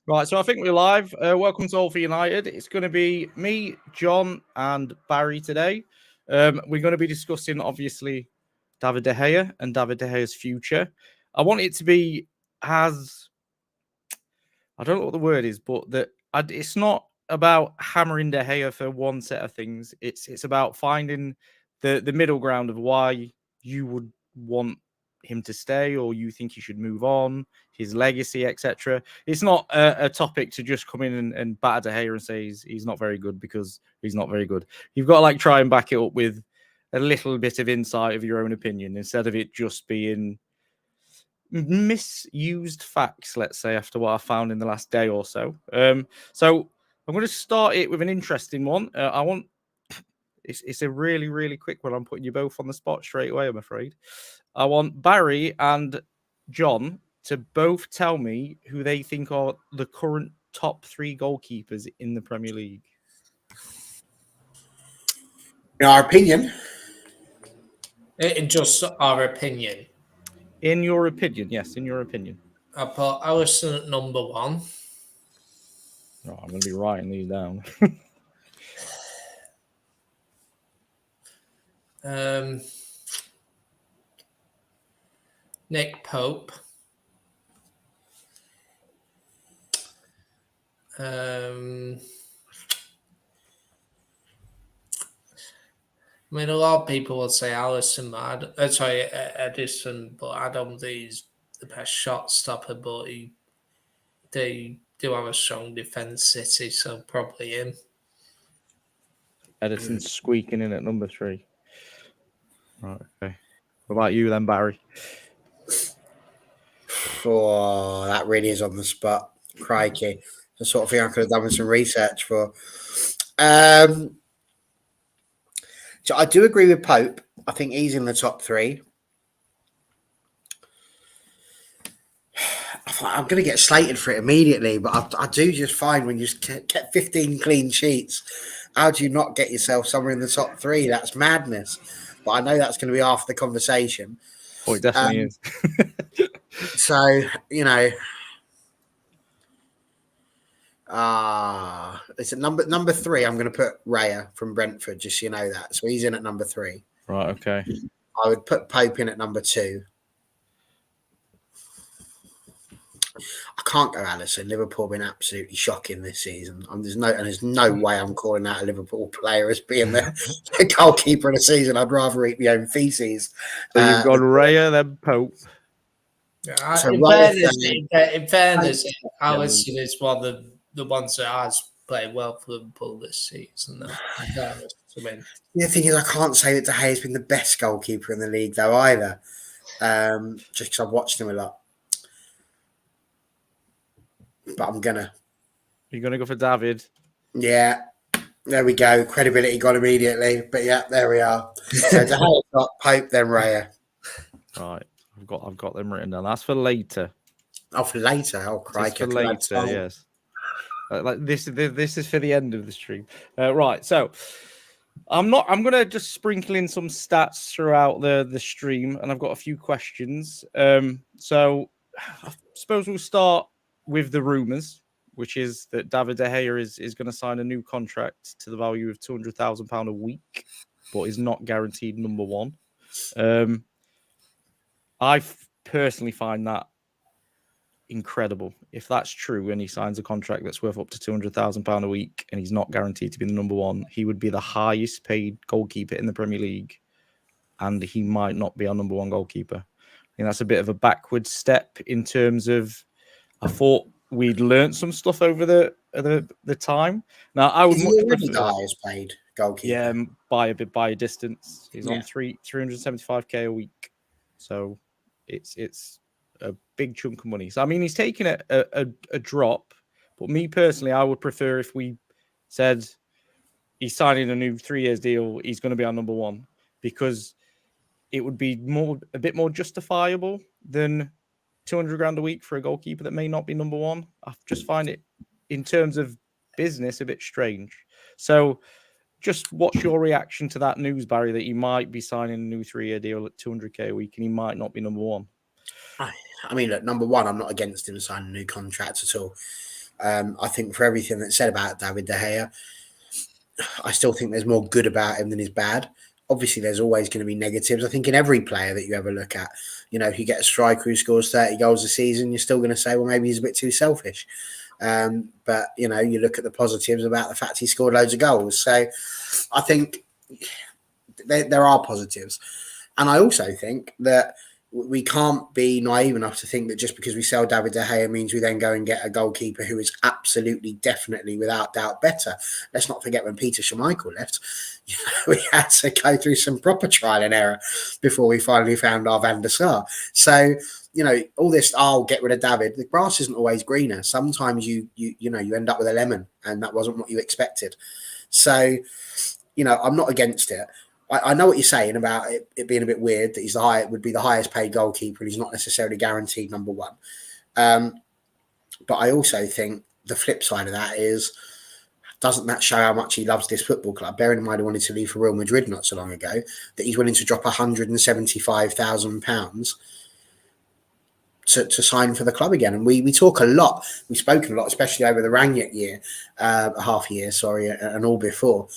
Right, so I think we're live. Welcome to All for United. It's going to be me, John, and Barry today. We're going to be discussing, obviously, David De Gea and David De Gea's future. I want it to be as I don't know what the word is, but it's not about hammering De Gea for one set of things. It's about finding the middle ground of why you would want him to stay or you think he should move on, his legacy, etc. It's not a topic to just come in and batter De Gea and say he's not very good because he's not very good. You've got to try and back it up with a little bit of insight of your own opinion instead of it just being misused facts, let's say, after what I found in the last day or so. So I'm going to start it with an interesting one. It's a really, really quick one. I'm putting you both on the spot straight away, I'm afraid. I want Barry and John to both tell me who they think are the current top 3 goalkeepers in the Premier League. In our opinion. In just our opinion. In your opinion, yes, in your opinion. I put Alisson at number 1. Oh, I'm going to be writing these down. Nick Pope. I mean, a lot of people will say Alisson, Edison, but I don't think he's the best shot stopper. But they do have a strong defence, City, so probably him. Edison's squeaking in at number 3. Right, okay. What about you then, Barry? Oh, that really is on the spot. Crikey. The sort of thing I could have done with some research for. So I do agree with Pope. I think he's in the top 3. I'm going to get slated for it immediately, but I do just find when you get 15 clean sheets, how do you not get yourself somewhere in the top 3? That's madness. But I know that's going to be after the conversation. Oh, it definitely is. So, it's at number 3. I'm going to put Raya from Brentford, just so you know that. So he's in at number 3. Right, okay. I would put Pope in at number 2. I can't go Alisson. Liverpool have been absolutely shocking this season. There's no way I'm calling out a Liverpool player as being the goalkeeper of the season. I'd rather eat my own feces. So you've got Raya, then Pope. So in fairness, Alisson is one of the ones that has played well for Liverpool this season. The thing is, I can't say that De Gea has been the best goalkeeper in the league, though, either. Just because I've watched him a lot. But I'm gonna. You're gonna go for David? Yeah. There we go. Credibility gone immediately. But yeah, there we are. So De Gea got Pope, then Raya. Right. I've got them written down. That's for later. Oh, for later. Oh, crikey. For later, yes. This is for the end of the stream. Right. So I'm gonna just sprinkle in some stats throughout the stream, and I've got a few questions. So I suppose we'll start with the rumours, which is that David De Gea is going to sign a new contract to the value of £200,000 a week, but is not guaranteed number 1. I personally find that incredible. If that's true and he signs a contract that's worth up to £200,000 a week and he's not guaranteed to be the number 1, he would be the highest paid goalkeeper in the Premier League, and he might not be our number 1 goalkeeper. I think that's a bit of a backward step in terms of. I thought we'd learned some stuff over the time. Now I would much prefer the highest paid goalkeeper. Yeah, by a distance. He's on 375k a week, so it's a big chunk of money. So I mean, he's taking a drop, but me personally, I would prefer if we said he's signing a new 3 years deal. He's going to be our number 1 because it would be a bit more justifiable than £200,000 a week for a goalkeeper that may not be number 1. I just find it, in terms of business, a bit strange. So, just what's your reaction to that news, Barry, that he might be signing a new 3-year deal at £200,000 a week and he might not be number 1? I mean, look, number 1, I'm not against him signing a new contract at all. I think for everything that's said about David De Gea, I still think there's more good about him than is bad. Obviously, there's always going to be negatives. I think in every player that you ever look at, if you get a striker who scores 30 goals a season, you're still going to say, well, maybe he's a bit too selfish. But you look at the positives about the fact he scored loads of goals. So I think there are positives. And I also think that we can't be naive enough to think that just because we sell David De Gea means we then go and get a goalkeeper who is absolutely, definitely, without doubt, better. Let's not forget when Peter Schmeichel left, we had to go through some proper trial and error before we finally found our Van der Sar. So, all this, get rid of David. The grass isn't always greener. Sometimes you end up with a lemon, and that wasn't what you expected. So, I'm not against it. I know what you're saying about it being a bit weird that it would be the highest paid goalkeeper and he's not necessarily guaranteed number one. But I also think the flip side of that is, doesn't that show how much he loves this football club? Bearing in mind he wanted to leave for Real Madrid not so long ago, that he's willing to drop £175,000 to sign for the club again. And we talk a lot, we've spoken a lot, especially over the Rangnick year, and all before,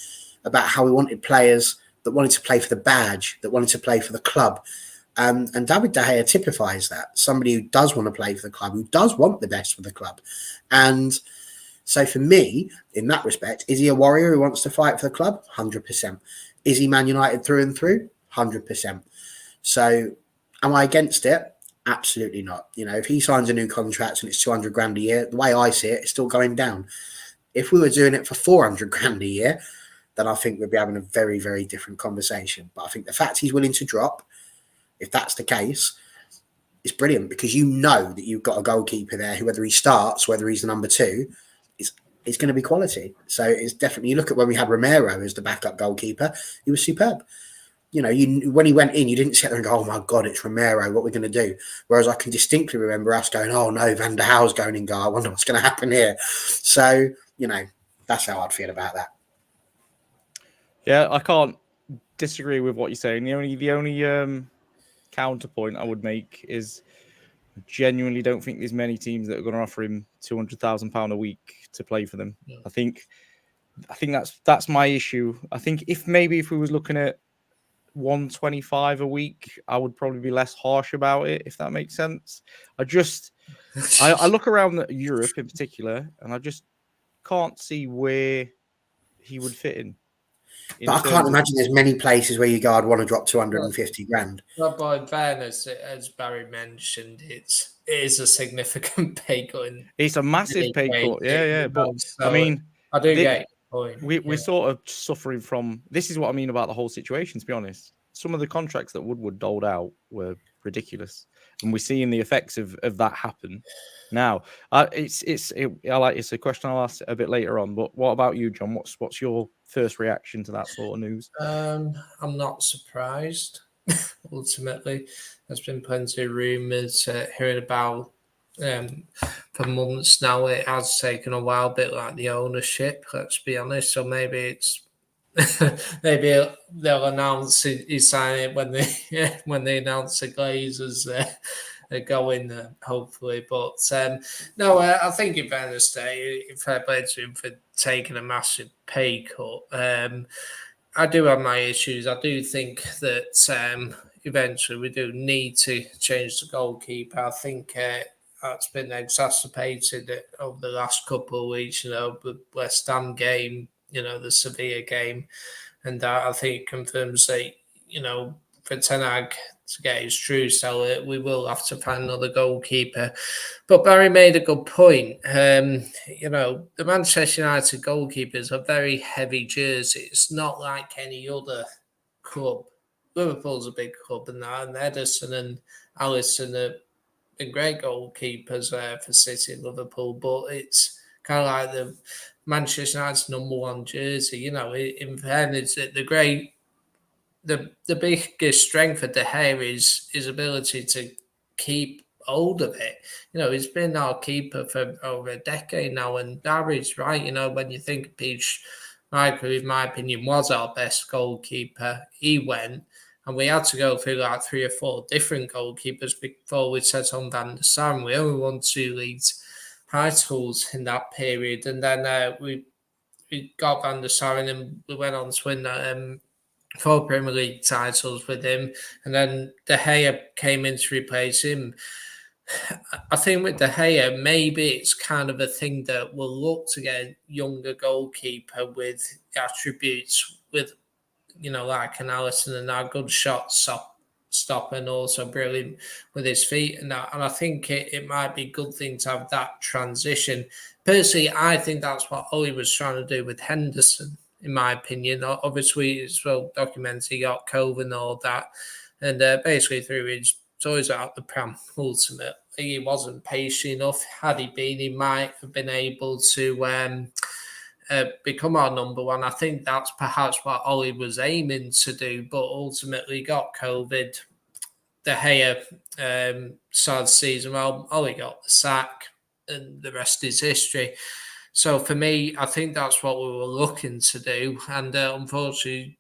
about how we wanted players that wanted to play for the badge, that wanted to play for the club. And David De Gea typifies that. Somebody who does want to play for the club, who does want the best for the club. And so for me, in that respect, is he a warrior who wants to fight for the club? 100%. Is he Man United through and through? 100%. So am I against it? Absolutely not. If he signs a new contract and it's 200 grand a year, the way I see it, it's still going down. If we were doing it for 400 grand a year, then I think we'd be having a very, very different conversation. But I think the fact he's willing to drop, if that's the case, is brilliant, because that you've got a goalkeeper there who, whether he starts, whether he's the number two, is going to be quality. So it's definitely, you look at when we had Romero as the backup goalkeeper, he was superb. When he went in, you didn't sit there and go, oh my God, it's Romero, what are we going to do? Whereas I can distinctly remember us going, oh no, Van der Haal's going in goal, I wonder what's going to happen here. So, that's how I'd feel about that. Yeah, I can't disagree with what you're saying. The only counterpoint I would make is, I genuinely don't think there's many teams that are going to offer him £200,000 a week to play for them. Yeah. I think that's my issue. I think if we was looking at 125 a week, I would probably be less harsh about it, if that makes sense. I look around Europe in particular, and I just can't see where he would fit in. But I can't imagine there's many places where you go, I'd want to drop 250 grand. Well, by fairness, as Barry mentioned, it is a significant pay cut. It's a massive pay cut, yeah. But so I mean, I do get your point. We're sort of suffering from. This is what I mean about the whole situation. To be honest, some of the contracts that Woodward doled out were ridiculous, and we're seeing the effects of that happen now. It's a question I'll ask a bit later on. But what about you, John? What's your first reaction to that sort of news? I'm not surprised. Ultimately, there's been plenty of rumours hearing about for months now. It has taken a while, a bit like the ownership, let's be honest. So maybe it's maybe they'll announce he's signing it when they announce the Glazers are going, hopefully. But no, I think in fairness, fair play to him for taking a massive pay cut. I do have my issues. I do think that eventually we do need to change the goalkeeper. I think that's been exacerbated over the last couple of weeks, the West Ham game, the Sevilla game. And I think it confirms that, for Ten Hag to get his true seller, we will have to find another goalkeeper. But Barry made a good point. The Manchester United goalkeepers are very heavy jersey. It's not like any other club. Liverpool's a big club, and Ederson and Alisson have been great goalkeepers for City and Liverpool, but it's kind of like the Manchester United's number one jersey. In fairness, the biggest strength of De Gea is his ability to keep hold of it. He's been our keeper for over a decade now, and Barry's right. When you think of Peach Michael, in my opinion, was our best goalkeeper, he went, and we had to go through like 3 or 4 different goalkeepers before we set on Van der Sar. We only won 2 leagues titles in that period, and then we got Van der Sar, and then we went on to win 4 Premier League titles with him, and then De Gea came in to replace him. I think with De Gea, maybe it's kind of a thing that we'll look to get a younger goalkeeper with attributes with, like an Alisson and that good shot stop and also brilliant with his feet and that. And I think it might be a good thing to have that transition. Personally, I think that's what Ollie was trying to do with Henderson, in my opinion. Obviously, it's well documented he got COVID and all that. And basically threw his toys out the pram, ultimately. He wasn't patient enough. Had he been, he might have been able to become our number one. I think that's perhaps what Ollie was aiming to do, but ultimately got COVID. De Gea started the season well. Ollie got the sack, and the rest is history. So for me, I think that's what we were looking to do, and unfortunately,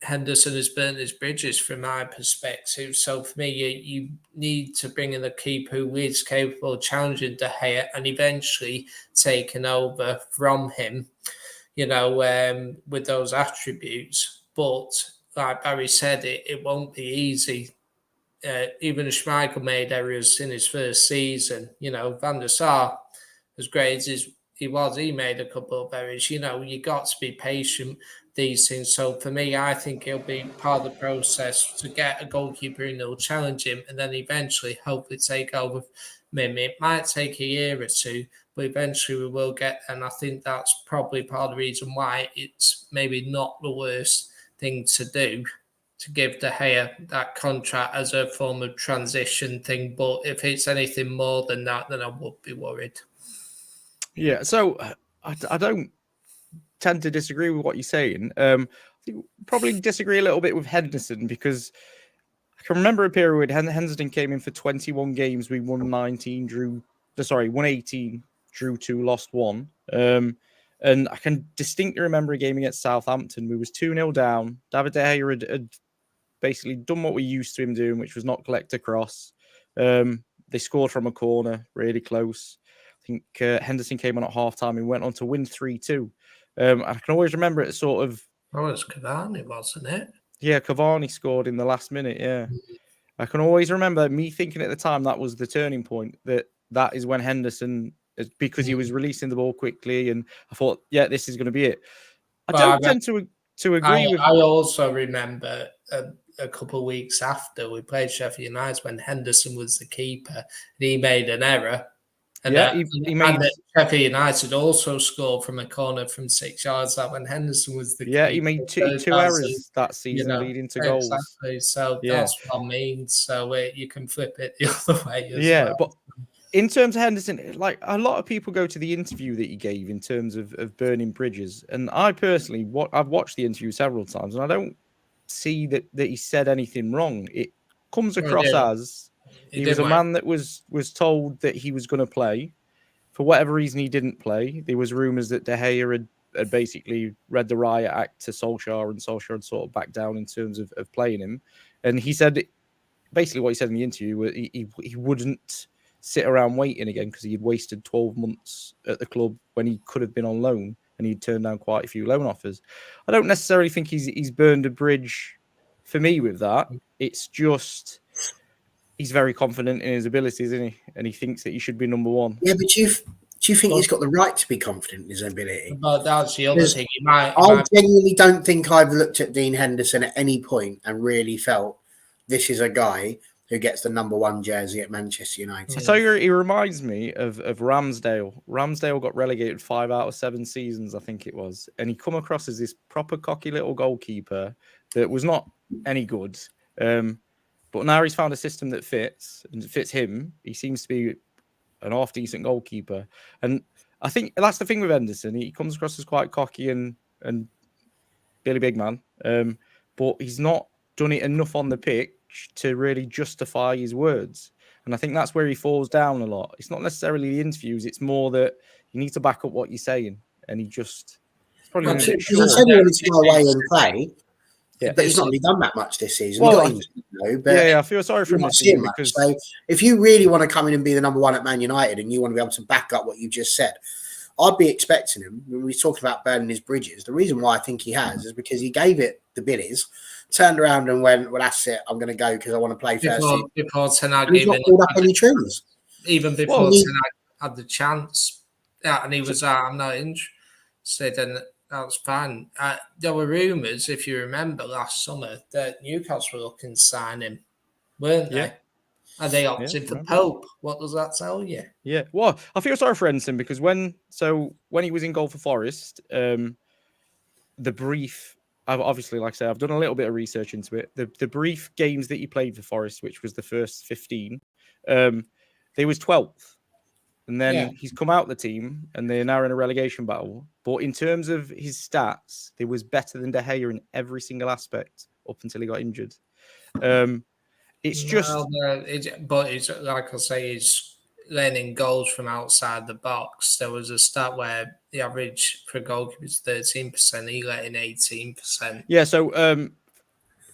Henderson has burnt his bridges from my perspective. So for me, you need to bring in a keeper who is capable of challenging De Gea and eventually taking over from him, with those attributes. But like Barry said, it won't be easy. Even Schmeichel made errors in his first season. Van der Sar, as great as he made a couple of errors. You got to be patient these things. So for me, I think it'll be part of the process to get a goalkeeper who will challenge him and then eventually hopefully take over him. It might take a year or two, but eventually we will get, and I think that's probably part of the reason why it's maybe not the worst thing to do, to give De Gea that contract as a form of transition thing. But if it's anything more than that, then I would be worried. Yeah, so I don't tend to disagree with what you're saying. I think probably disagree a little bit with Henderson, because I can remember a period when Henderson came in for 21 games. We won 19, won 18, drew 2, lost 1. And I can distinctly remember a game against Southampton. We was 2-0 down. David De Gea had basically done what we used to him doing, which was not collect a cross. They scored from a corner, really close. I think Henderson came on at halftime and went on to win 3-2. I can always remember it sort of. Oh, it's Cavani, wasn't it? Yeah, Cavani scored in the last minute. Yeah, I can always remember me thinking at the time that was the turning point. That is when Henderson, because he was releasing the ball quickly, and I thought, yeah, this is going to be it. I don't tend to agree with. I also remember a couple of weeks after we played Sheffield United when Henderson was the keeper and he made an error. And, he made. And Sheffield United also scored from a corner from 6 yards. That when Henderson was the keeper. He made two errors that season, leading to goals. Exactly. So that's what I mean. So you can flip it the other way as well. But in terms of Henderson, like a lot of people go to the interview that he gave in terms of burning bridges, and I personally, I've watched the interview several times, and I don't see that he said anything wrong. It comes across as he was a man that was told that he was going to play. For whatever reason, he didn't play. There was rumours that De Gea had basically read the riot act to Solskjaer, and Solskjaer had sort of backed down in terms of playing him. And he said, basically what he said in the interview, he wouldn't sit around waiting again because he had wasted 12 months at the club when he could have been on loan, and he'd turned down quite a few loan offers. I don't necessarily think he's burned a bridge for me with that. It's just he's very confident in his abilities, isn't he? And he thinks that he should be number one. Yeah, but do you think he's got the right to be confident in his ability? But that's the other thing. I genuinely don't think I've looked at Dean Henderson at any point and really felt this is a guy who gets the number 1 jersey at Manchester United. I tell you, he reminds me of Ramsdale. Ramsdale got relegated 5 out of 7 seasons, I think it was. And he come across as this proper cocky little goalkeeper that was not any good. But now he's found a system that fits and fits him. He seems to be an half-decent goalkeeper. And I think that's the thing with Henderson. He comes across as quite cocky and Billy Big Man. But he's not done it enough on the pitch to really justify his words. And I think that's where he falls down a lot. It's not necessarily the interviews. It's more that you need to back up what you're saying. And he's probably a bit short. He said he wanted to go away and play. Yeah. But he's not really done that much this season. Well, he got injured, but yeah, I feel sorry for him this season because so if you really want to come in and be the number one at Man United and you want to be able to back up what you just said, I'd be expecting him. When we talked about burning his bridges, the reason why I think he has is because he gave it the billies, turned around and went, "Well, that's it. I'm going to go because I want to play first team." Before Ten Hag And he's not pulled up any triggers. Even before Ten Hag had the chance, and he was I'm not interested, and that was fine. There were rumours, if you remember last summer, that Newcastle were looking to sign him, weren't they? And they opted for Pope. What does that tell you? Yeah. Well, I feel sorry for Edison because when he was in goal for Forest, the brief, obviously, like I say, I've done a little bit of research into it. The brief games that he played for Forest, which was the first 15, they was 12th. And then he's come out the team and they're now in a relegation battle. But in terms of his stats, they was better than De Gea in every single aspect up until he got injured. It's just, but it's like I say, he's learning goals from outside the box. There was a stat where the average for a goalkeeper is 13%. He let in 18%. Yeah. So,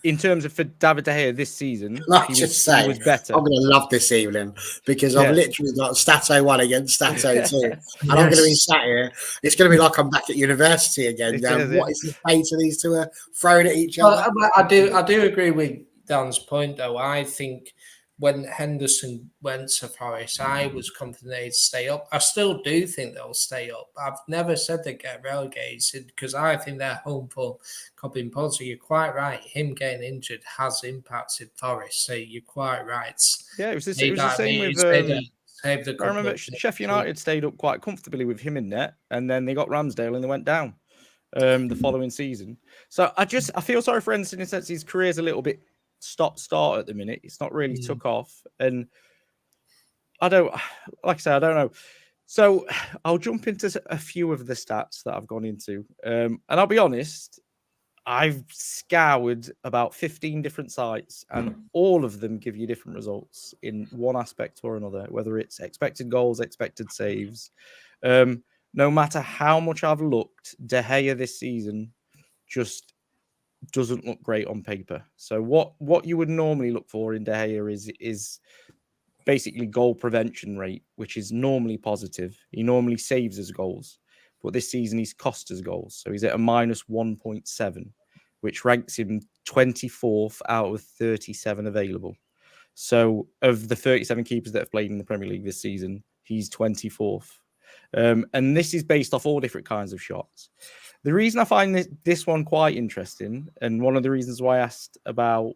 in terms of for David De Gea this season, he was better. I'm going to love this evening because I've literally got Stato 1 against Stato 2. And I'm going to be sat here. It's going to be like I'm back at university again. What is the fate of these two are throwing at each other? I do agree with Dan's point, though. I think when Henderson went to Forest, I was confident they'd stay up. I still do think they'll stay up. I've never said they get relegated because I think their home form could be positive. You're quite right. Him getting injured has impacted Forest. So you're quite right. Yeah, it was the same with. I remember Sheffield United stayed up quite comfortably with him in net, and then they got Ramsdale and they went down the following season. So I feel sorry for Henderson in the sense his career's a little bit start at the minute. It's not really took off, and I don't know. So I'll jump into a few of the stats that I've gone into, and I'll be honest, I've scoured about 15 different sites, and all of them give you different results in one aspect or another, whether it's expected goals, expected saves. No matter how much I've looked, De Gea this season just doesn't look great on paper. So what you would normally look for in De Gea is basically goal prevention rate, which is normally positive. He normally saves his goals, but this season he's cost us goals. So he's at a minus 1.7, which ranks him 24th out of 37 available. So of the 37 keepers that have played in the Premier League this season, he's 24th. And this is based off all different kinds of shots. The reason I find this one quite interesting, and one of the reasons why I asked about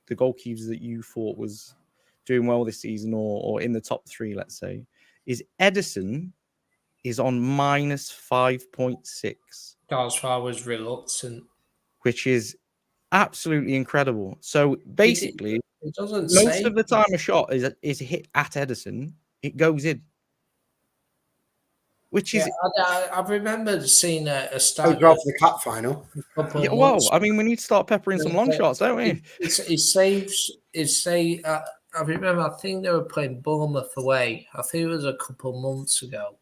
the goalkeepers that you thought was doing well this season or in the top 3, let's say, is Edison is on minus 5.6. That's why I was reluctant. Which is absolutely incredible. So basically, most of the time a shot is hit at Edison, it goes in. Which is, I remember seeing a stat for the cup final. Yeah, well, I mean, we need to start peppering some long shots, don't we? He saves. I remember. I think they were playing Bournemouth away. I think it was a couple months ago,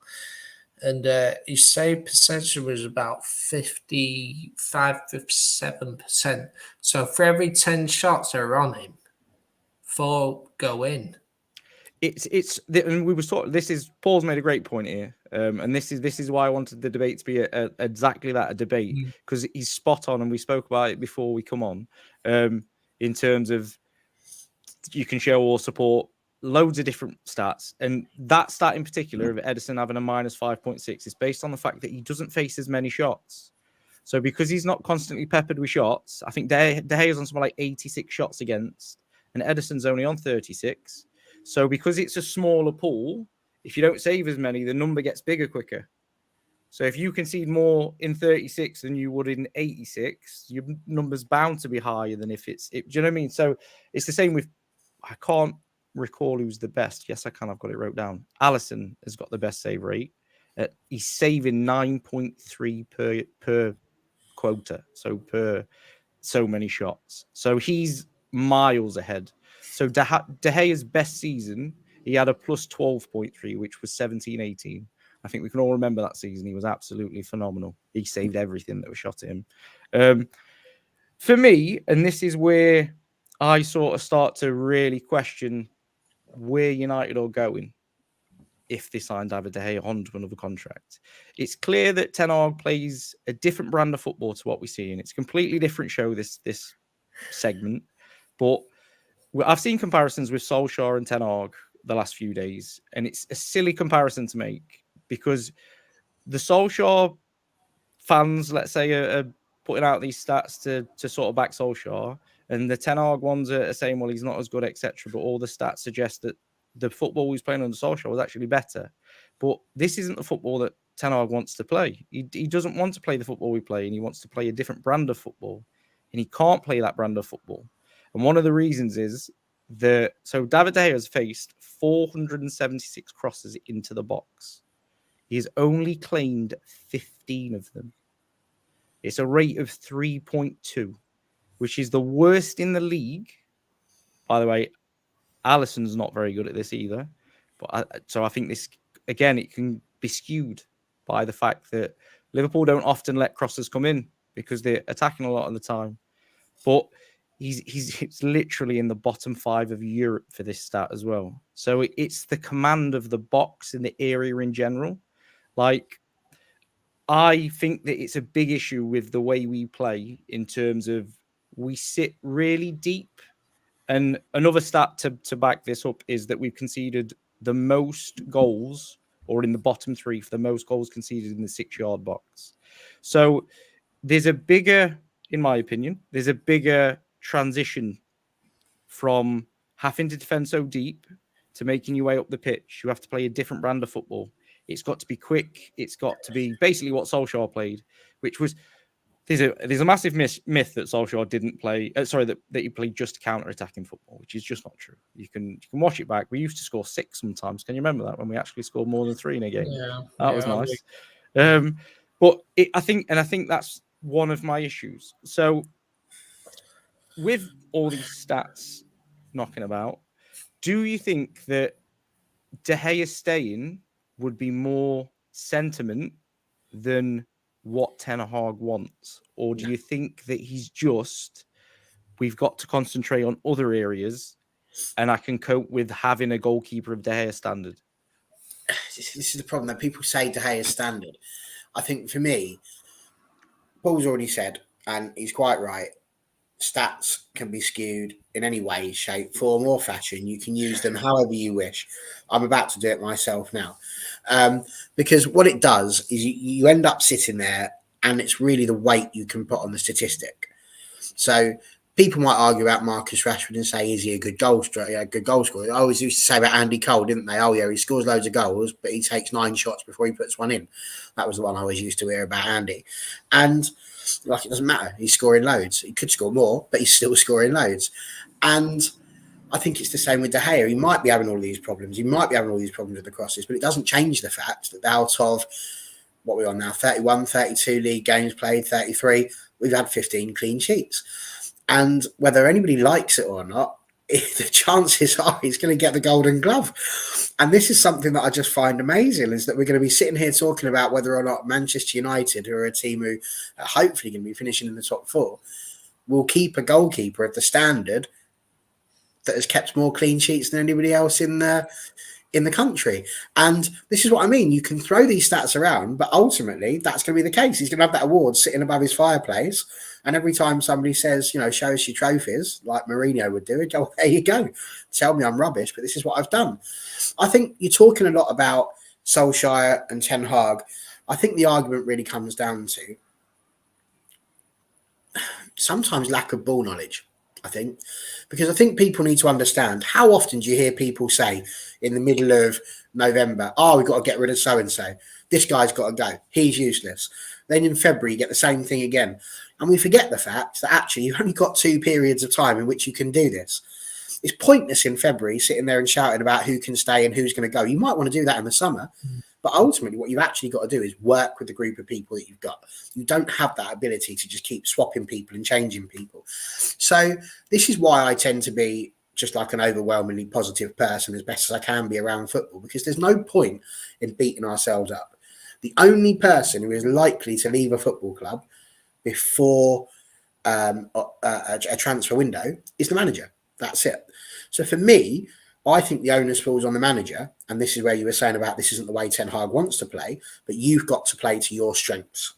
and his save percentage was about 57%. So for every 10 shots that are on him, 4 go in. And we was talking. Paul's made a great point here, and this is why I wanted the debate to be exactly that, a debate, because he's spot on, and we spoke about it before we come on, in terms of you can show or support loads of different stats, and that stat in particular of Edison having a minus 5.6 is based on the fact that he doesn't face as many shots. So because he's not constantly peppered with shots, I think De Gea's on something like 86 shots against, and Edison's only on 36. So because it's a smaller pool, if you don't save as many, the number gets bigger quicker. So if you concede more in 36 than you would in 86, your number's bound to be higher than if do you know what I mean? So it's the same with, I can't recall who's the best. Yes, I can. I've got it wrote down. Alisson has got the best save rate. He's saving 9.3 per quota. So per so many shots. So he's miles ahead. So De Gea's best season, he had a plus 12.3, which was 17-18. I think we can all remember that season. He was absolutely phenomenal. He saved everything that was shot at him. for me, and this is where I sort of start to really question where United are going if they sign David De Gea onto another contract. It's clear that Ten Hag plays a different brand of football to what we see, and it's a completely different show, this segment. But I've seen comparisons with Solskjaer and Ten Hag the last few days, and it's a silly comparison to make because the Solskjaer fans, let's say, are putting out these stats to sort of back Solskjaer, and the Ten Hag ones are saying, well, he's not as good, etc. But all the stats suggest that the football he's playing under Solskjaer was actually better. But this isn't the football that Ten Hag wants to play. He doesn't want to play the football we play, and he wants to play a different brand of football, and he can't play that brand of football. And one of the reasons is that David De Gea has faced 476 crosses into the box. He has only claimed 15 of them. It's a rate of 3.2, which is the worst in the league. By the way, Alisson's not very good at this either. But I think this, again, it can be skewed by the fact that Liverpool don't often let crosses come in because they're attacking a lot of the time. But he's literally in the bottom 5 of Europe for this stat as well. So it's the command of the box in the area in general. Like, I think that it's a big issue with the way we play in terms of we sit really deep. And another stat to back this up is that we've conceded the most goals, or in the bottom 3 for the most goals conceded in the 6-yard box. So in my opinion, there's a bigger transition from having to defend so deep to making your way up the pitch. You have to play a different brand of football. It's got to be quick. It's got to be basically what Solskjaer played, which was there's a massive myth that Solskjaer didn't play. That he played just counter-attacking football, which is just not true. You can watch it back. We used to score 6 sometimes. Can you remember that when we actually scored more than 3 in a game? Yeah, that was nice. But I think that's one of my issues. So with all these stats knocking about, do you think that De Gea staying would be more sentiment than what Ten Hag wants? Or do you think that we've got to concentrate on other areas and I can cope with having a goalkeeper of De Gea standard? This is the problem that people say De Gea standard. I think for me, Paul's already said, and he's quite right, stats can be skewed in any way, shape, form, or fashion. You can use them however you wish. I'm about to do it myself now. Because what it does is you end up sitting there and it's really the weight you can put on the statistic. So people might argue about Marcus Rashford and say, is he a good goal scorer? I always used to say about Andy Cole, didn't they? Oh, yeah, he scores loads of goals, but he takes 9 shots before he puts one in. That was the one I always used to hear about Andy. And like, it doesn't matter. He's scoring loads. He could score more, but he's still scoring loads. And I think it's the same with De Gea. He might be having all these problems. He might be having all these problems with the crosses, but it doesn't change the fact that out of what we're on now, 31, 32 league games played, 33, we've had 15 clean sheets. And whether anybody likes it or not, the chances are he's going to get the Golden Glove. And this is something that I just find amazing, is that we're going to be sitting here talking about whether or not Manchester United, who are a team who are hopefully going to be finishing in the top 4, will keep a goalkeeper of the standard that has kept more clean sheets than anybody else in the country. And this is what I mean. You can throw these stats around, but ultimately that's going to be the case. He's going to have that award sitting above his fireplace. And every time somebody says, show us your trophies, like Mourinho would do, go, there you go. Tell me I'm rubbish, but this is what I've done. I think you're talking a lot about Solskjaer and Ten Hag. I think the argument really comes down to sometimes lack of ball knowledge. I think, because I think people need to understand, how often do you hear people say in the middle of November, we've got to get rid of so-and-so. This guy's got to go. He's useless. Then in February, you get the same thing again. And we forget the fact that actually you've only got 2 periods of time in which you can do this. It's pointless in February sitting there and shouting about who can stay and who's going to go. You might want to do that in the summer. But ultimately, what you've actually got to do is work with the group of people that you've got. You don't have that ability to just keep swapping people and changing people. So this is why I tend to be just like an overwhelmingly positive person as best as I can be around football, because there's no point in beating ourselves up. The only person who is likely to leave a football club before a transfer window is the manager. That's it. So for me, I think the onus falls on the manager, and this is where you were saying about this isn't the way Ten Hag wants to play, but you've got to play to your strengths.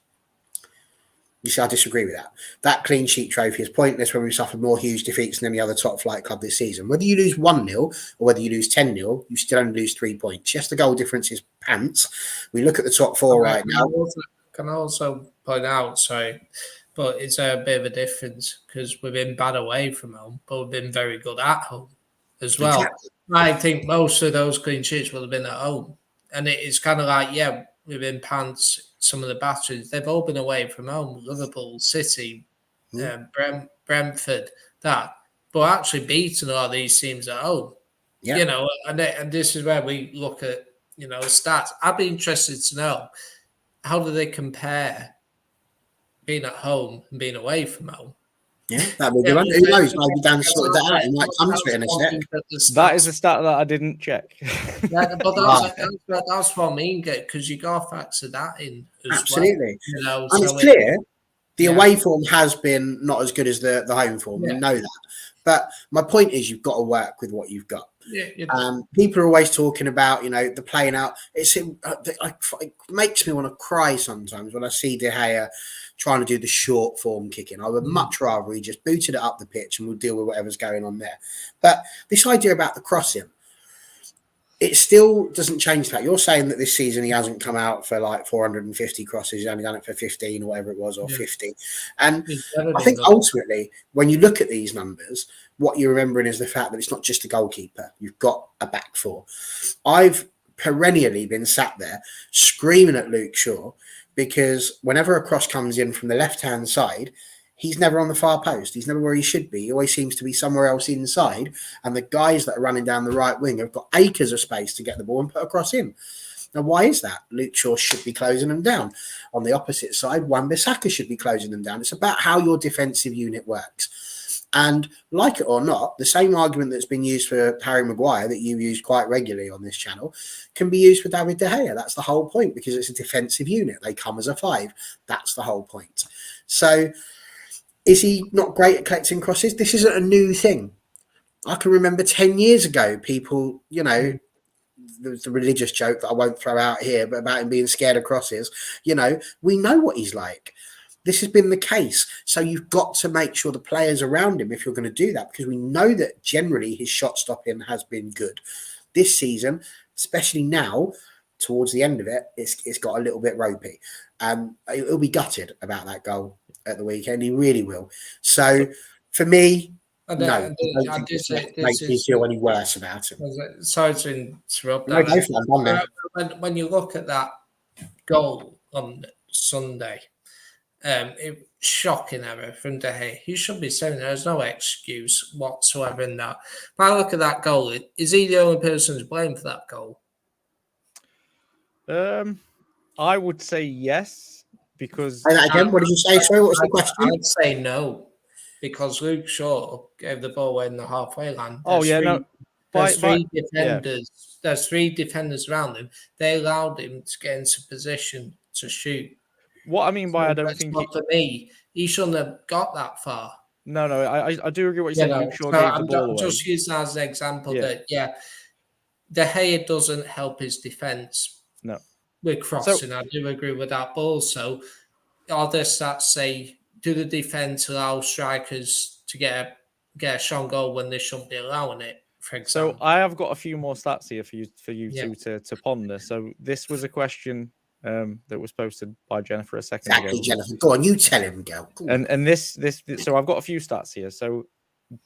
You see, I disagree with that. That clean sheet trophy is pointless when we've suffered more huge defeats than any other top flight club this season. Whether you lose 1-0 or whether you lose 10-0, you still only lose 3 points. Yes, the goal difference is pants. We look at the top four right now. Can I also point out, sorry, but it's a bit of a difference because we've been bad away from home, but we've been very good at home as well. Exactly. I think most of those clean sheets would have been at home. And it's kind of like, yeah, we've been pants some of the batteries. They've all been away from home. Liverpool, City, Brentford, that. But actually beating a lot of these teams at home. Yeah. You know, and this is where we look at, you know, stats. I'd be interested to know, how do they compare being at home and being away from home? Yeah, that'd be good. Who knows? Maybe Dan sorted that out. He might come to it in a sec. That is a stat that I didn't check. Yeah, but that's what I mean, because you got to factor that in as Absolutely. well. You know, and so it's clear the away form has been not as good as the home form. Yeah. We know that. But my point is you've got to work with what you've got. Yeah, people are always talking about, you know, the playing out. It makes me want to cry sometimes when I see De Gea trying to do the short form kicking. I would much rather he just booted it up the pitch and we'll deal with whatever's going on there. But this idea about the crossing, it still doesn't change the fact. You're saying that this season he hasn't come out for like 450 crosses. He's only done it for 15 or whatever it was, or 50. And I think ultimately, when you look at these numbers, what you're remembering is the fact that it's not just a goalkeeper. You've got a back four. I've perennially been sat there screaming at Luke Shaw because whenever a cross comes in from the left-hand side, he's never on the far post. He's never where he should be. He always seems to be somewhere else inside. And the guys that are running down the right wing have got acres of space to get the ball and put a cross in. Now, why is that? Luke Shaw should be closing them down. On the opposite side, Wan-Bissaka should be closing them down. It's about how your defensive unit works. And like it or not, the same argument that's been used for Harry Maguire that you use quite regularly on this channel can be used for David De Gea. That's the whole point, because it's a defensive unit. They come as a 5. That's the whole point. So is he not great at collecting crosses? This isn't a new thing. I can remember 10 years ago, people, you know, there's a religious joke that I won't throw out here, but about him being scared of crosses. You know, we know what he's like. This has been the case. So you've got to make sure the players around him, if you're going to do that, because we know that generally his shot stopping has been good. This season, especially now, towards the end of it, it's got a little bit ropey. He'll be gutted about that goal at the weekend. He really will. So for me, no, it makes me feel any worse about him. Sorry to interrupt that. When you look at that goal on Sunday, it shocking error from De Gea. He should be saying there's no excuse whatsoever in that. When I look at that goal, is he the only person who's blamed for that goal? I would say yes, because... Say that again. What did you say? Sorry, what was the question? I would say no, because Luke Shaw gave the ball away in the halfway line. There's three defenders. Yeah. There's 3 defenders around him. They allowed him to get into position to shoot. What I mean by I don't think for me, he shouldn't have got that far. No, I do agree what you're saying. Luke Shaw gave the ball away. Just using that as an example that De Gea doesn't help his defence. No, with crossing, I do agree with that. But also, other stats say, do the defence allow strikers to get a shot goal when they shouldn't be allowing it? For example. So I have got a few more stats here for you two to ponder. So this was a question that was posted by Jennifer a second ago. Jennifer. Go on, you tell him, girl. And this, so I've got a few stats here. So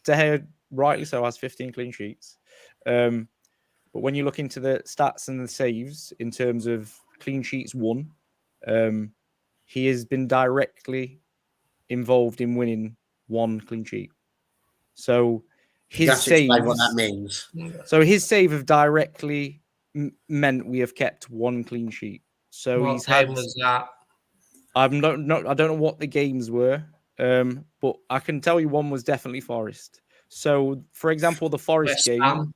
De Gea, rightly so, has 15 clean sheets. But when you look into the stats and the saves in terms of clean sheets won, he has been directly involved in winning 1 clean sheet. So his save, what that means. So his save have directly meant we have kept 1 clean sheet. So what he's had. Was that? I don't know what the games were, but I can tell you one was definitely Forest. So, for example, the Forest game,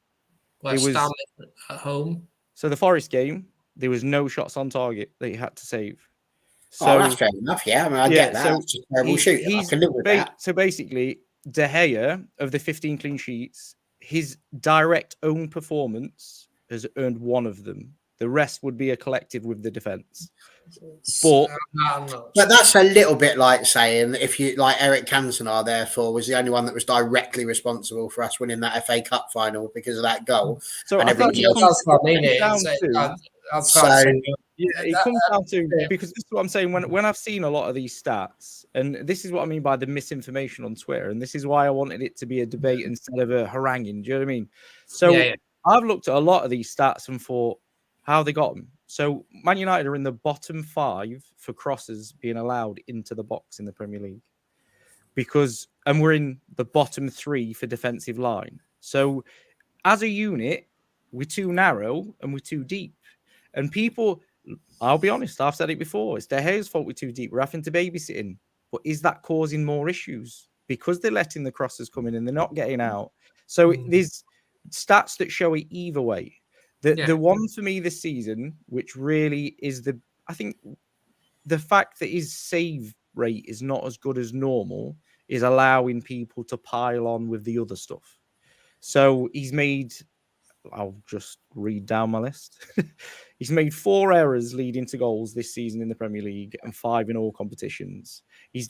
West Ham at home. So the Forest game, there was no shots on target that he had to save. So that's fair enough. Yeah, I mean, I get that. So it's a terrible shoot. I can live with that. So basically, De Gea, of the 15 clean sheets, his direct own performance has earned one of them. The rest would be a collective with the defence. But that's a little bit like saying if you like Eric Cantona, therefore, was the only one that was directly responsible for us winning that FA Cup final because of that goal. So and I thought that's what I mean. it comes down to because this is what I'm saying. When I've seen a lot of these stats, and this is what I mean by the misinformation on Twitter, and this is why I wanted it to be a debate instead of a haranguing. Do you know what I mean? So I've looked at a lot of these stats and thought how they got them. So Man United are in the bottom 5 for crosses being allowed into the box in the Premier League, and we're in the bottom 3 for defensive line. So as a unit, we're too narrow and we're too deep. And people, I'll be honest, I've said it before, it's De Gea's fault we're too deep. We're having to babysit him. But is that causing more issues? Because they're letting the crosses come in and they're not getting out. So there's stats that show it either way. The one for me this season, which really is I think the fact that his save rate is not as good as normal is allowing people to pile on with the other stuff. So he's made, I'll just read down my list. He's made 4 errors leading to goals this season in the Premier League and 5 in all competitions. His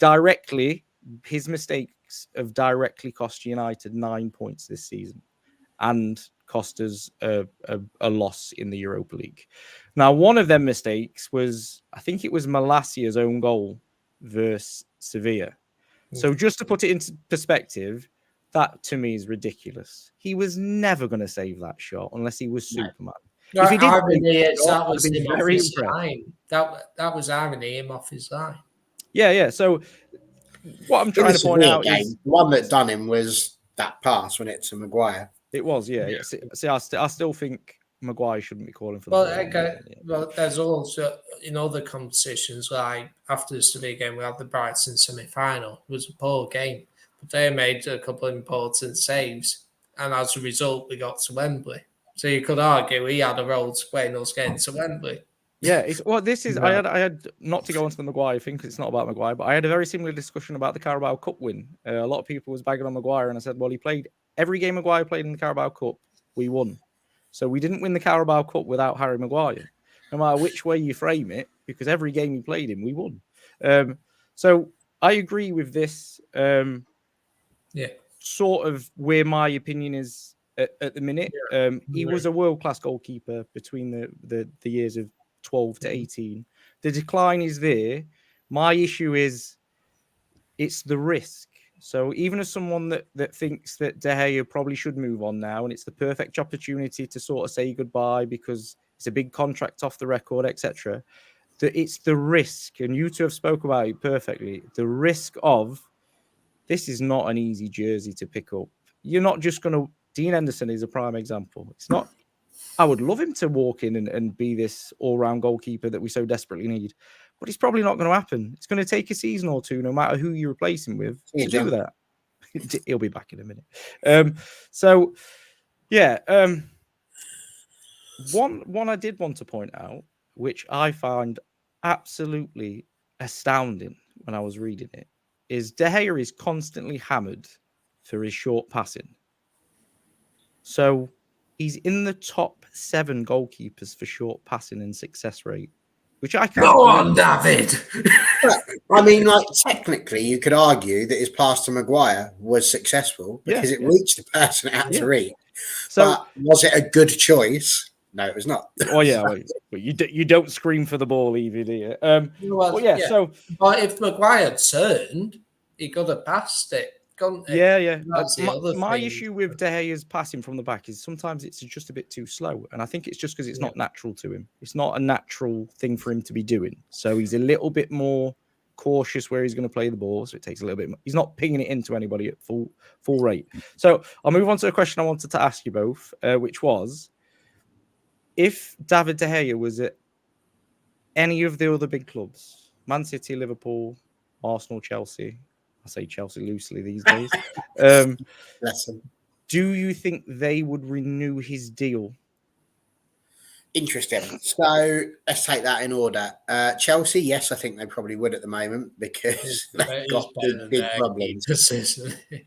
mistakes have directly cost United 9 points this season and cost us a loss in the Europa League. Now, one of them mistakes was, I think it was Malasia's own goal versus Sevilla. So just to put it into perspective, that to me is ridiculous. He was never going to save that shot unless he was Superman. No, if he did, that was him off his line. That was irony, him off his line. Yeah. So what I'm trying to point out is the one that done him was that pass when it's to Maguire. It was, yeah. See, I still think Maguire shouldn't be calling for the ball. Well, there's also in other competitions, like after the Sevilla game, we had the Brighton semi-final. It was a poor game, but they made a couple of important saves, and as a result, we got to Wembley. So you could argue he had a role to play in us getting to Wembley. Yeah, I had not to go onto the Maguire thing because it's not about Maguire, but I had a very similar discussion about the Carabao Cup win. A lot of people was bagging on Maguire, and I said, well, he played every game Maguire played in the Carabao Cup, we won. So we didn't win the Carabao Cup without Harry Maguire, no matter which way you frame it, because every game he played in, we won. So I agree with this. Sort of where my opinion is at the minute. He was a world-class goalkeeper between the years of 12 to 18. The decline is there. My issue is it's the risk. So even as someone that thinks that De Gea probably should move on now, and it's the perfect opportunity to sort of say goodbye because it's a big contract off the record, etc. That it's the risk, and you two have spoke about it perfectly. The risk of this is not an easy jersey to pick up. You're not just going to. Dean Henderson is a prime example. It's not. I would love him to walk in and be this all-round goalkeeper that we so desperately need. But it's probably not going to happen. It's going to take a season or two, no matter who you replace him with, to do that. He'll be back in a minute. One I did want to point out, which I find absolutely astounding when I was reading it, is De Gea is constantly hammered for his short passing. So he's in the top 7 goalkeepers for short passing and success rate, which I can't. Go on, David. I mean, like technically, you could argue that his pass to Maguire was successful because it reached the person it had to reach. So, but was it a good choice? No, it was not. Oh yeah, but you don't scream for the ball either, do you? So, but if Maguire turned, he could have passed it. My issue with De Gea's passing from the back is sometimes it's just a bit too slow, and I think it's just because it's not natural to him. It's not a natural thing for him to be doing. So he's a little bit more cautious where he's going to play the ball. So it takes a little bit more. He's not pinging it into anybody at full rate. So I'll move on to a question I wanted to ask you both, which was, if David De Gea was at any of the other big clubs, Man City, Liverpool, Arsenal, Chelsea, I say Chelsea loosely these days, do you think they would renew his deal? Interesting. So let's take that in order. Chelsea, yes, I think they probably would at the moment because they've He's got better big, than big their problems. keepers, isn't he?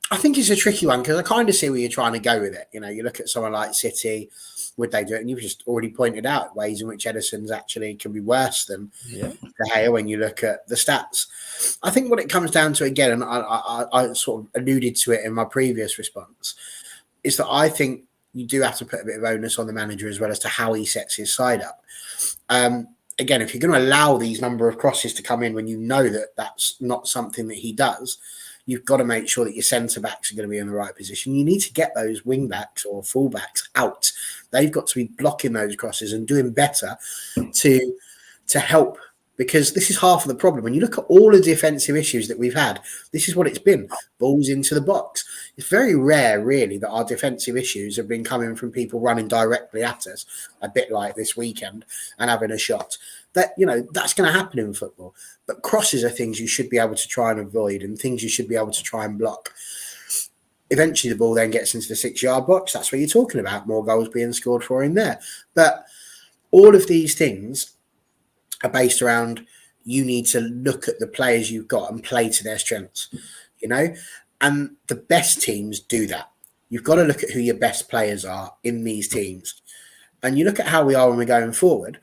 I think it's a tricky one because I kind of see where you're trying to go with it. You know, you look at someone like City, would they do it? And you've just already pointed out ways in which Edison's actually can be worse than Yeah. De Gea when you look at the stats. I think what it comes down to again, and I sort of alluded to it in my previous response, is that I think you do have to put a bit of onus on the manager as well as to how he sets his side up. Again, if you're going to allow these number of crosses to come in when you know that that's not something that he does, you've got to make sure that your centre backs are going to be in the right position. You need to get those wing backs or full backs out. They've got to be blocking those crosses and doing better to help, because this is half of the problem. When you look at all the defensive issues that we've had, this is what it's been: balls into the box. It's very rare, really, that our defensive issues have been coming from people running directly at us, a bit like this weekend, and having a shot. That, you know, that's going to happen in football. But crosses are things you should be able to try and avoid and things you should be able to try and block. Eventually, the ball then gets into the 6-yard box. That's what you're talking about. More goals being scored for in there. But all of these things are based around you need to look at the players you've got and play to their strengths, you know, and the best teams do that. You've got to look at who your best players are in these teams. And you look at how we are when we're going forward.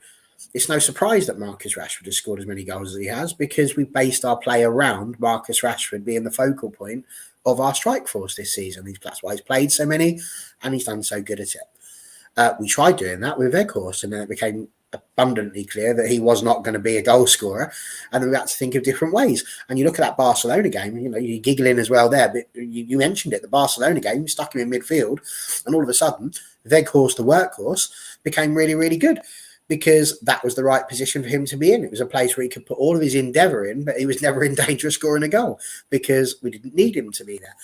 It's no surprise that Marcus Rashford has scored as many goals as he has because we based our play around Marcus Rashford being the focal point of our strike force this season. That's why he's played so many and he's done so good at it. We tried doing that with Weghorst, and then it became abundantly clear that he was not going to be a goal scorer, and then we had to think of different ways. And you look at that Barcelona game, you know, you're giggling as well there, but you mentioned it, the Barcelona game, you stuck him in midfield, and all of a sudden, Weghorst, the workhorse, became really, really good because that was the right position for him to be in. It was a place where he could put all of his endeavour in, but he was never in danger of scoring a goal because we didn't need him to be there.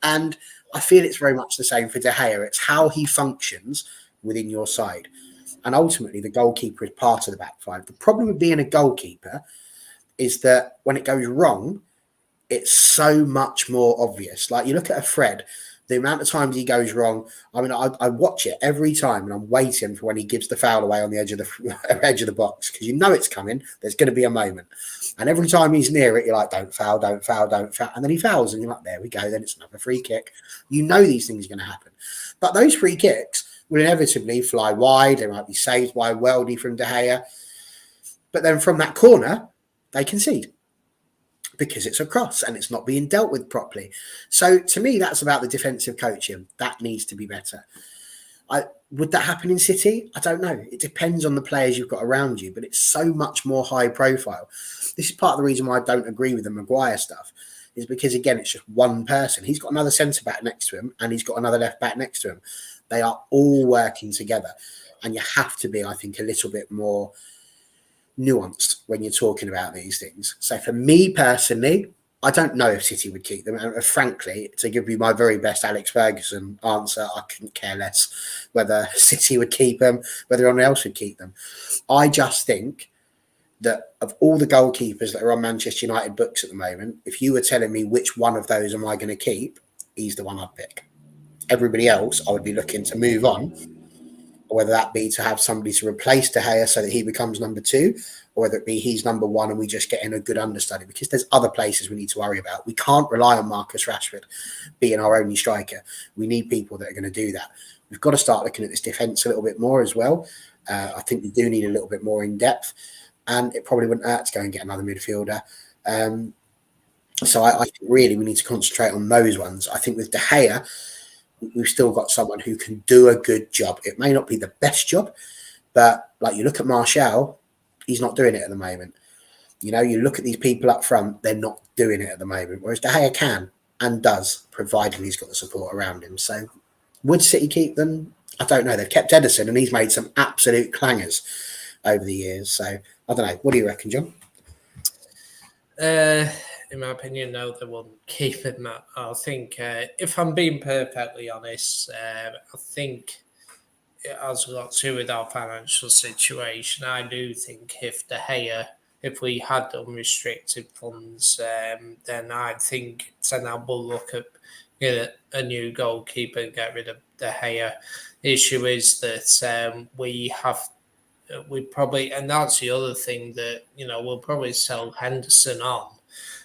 And I feel it's very much the same for De Gea. It's how he functions within your side. And ultimately, the goalkeeper is part of the back five. The problem with being a goalkeeper is that when it goes wrong, it's so much more obvious. Like you look at a Fred, the amount of times he goes wrong. I mean, I watch it every time, and I'm waiting for when he gives the foul away on the edge of the box because you know it's coming. There's going to be a moment, and every time he's near it, you're like, "Don't foul, don't foul, don't foul," and then he fouls, and you're like, "There we go." Then it's another free kick. You know these things are going to happen, but those free kicks will inevitably fly wide. They might be saved by Weldy from De Gea, but then from that corner, they concede because it's a cross and it's not being dealt with properly. So to me, that's about the defensive coaching. That needs to be better. Would that happen in City? I don't know. It depends on the players you've got around you, but it's so much more high profile. This is part of the reason why I don't agree with the Maguire stuff, is because, again, it's just one person. He's got another centre-back next to him and he's got another left-back next to him. They are all working together. And you have to be, I think, a little bit more nuanced when you're talking about these things. So for me personally, I don't know if City would keep them. And frankly, to give you my very best Alex Ferguson answer, I couldn't care less whether City would keep them, whether anyone else would keep them. I just think that of all the goalkeepers that are on Manchester United books at the moment, if you were telling me which one of those am I going to keep, he's the one I'd pick. Everybody else, I would be looking to move on, or whether that be to have somebody to replace De Gea so that he becomes number 2, or whether it be he's number 1 and we just get in a good understudy, because there's other places we need to worry about. We can't rely on Marcus Rashford being our only striker. We need people that are going to do that. We've got to start looking at this defence a little bit more as well. I think we do need a little bit more in depth, and it probably wouldn't hurt to go and get another midfielder. So I think really we need to concentrate on those ones. I think with De Gea, we've still got someone who can do a good job. It may not be the best job, but like you look at Martial, he's not doing it at the moment. You know, you look at these people up front, they're not doing it at the moment. Whereas De Gea can and does, provided he's got the support around him. So would City keep them? I don't know. They've kept Edison and he's made some absolute clangers over the years. So I don't know. What do you reckon, John? In my opinion, no, they won't keep him. I think, if I'm being perfectly honest, I think it has got to do with our financial situation. I do think if De Gea, if we had unrestricted funds, then I think then I will look at get a new goalkeeper and get rid of De Gea. The issue is that we probably, and that's the other thing that we'll probably sell Henderson on.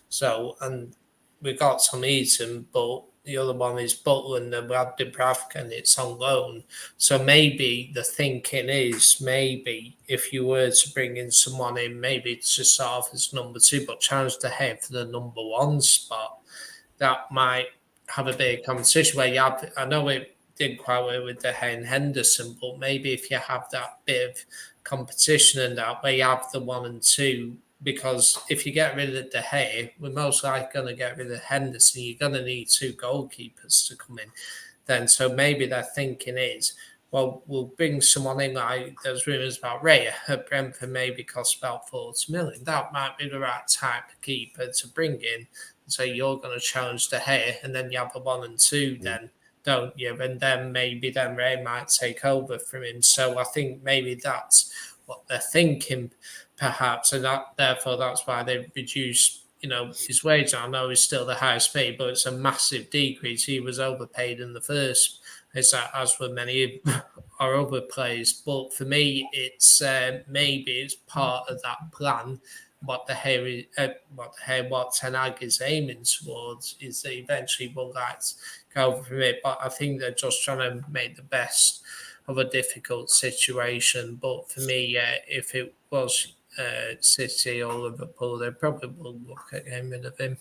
So, and we got Tom Eaton, but the other one is Butland, and we have Dubravka, and it's on loan. So maybe the thinking is maybe if you were to bring in someone in, maybe it's just sort of as number 2, but challenge the head for the number 1 spot. That might have a big competition where you have. I know it did quite well with De Gea and Henderson, but maybe if you have that bit of competition and that where you have the 1 and 2. Because if you get rid of De Gea, we're most likely going to get rid of Henderson. You're going to need 2 goalkeepers to come in then. So maybe their thinking is, well, we'll bring someone in, like there's rumours about Raya at Brentford, maybe costs about 40 million. That might be the right type of keeper to bring in. So you're going to challenge De Gea, and then you have a 1 and 2 then, don't you? And then maybe then Ray might take over from him. So I think maybe that's what they're thinking, perhaps, and therefore that's why they've reduced, his wage. I know he's still the highest paid, but it's a massive decrease. He was overpaid in the first, as were many of our other players. But for me, it's maybe it's part of that plan. What Ten Hag is aiming towards is that eventually will like to go over from it. But I think they're just trying to make the best of a difficult situation. But for me, if it was City or Liverpool, they probably will look at getting rid of him.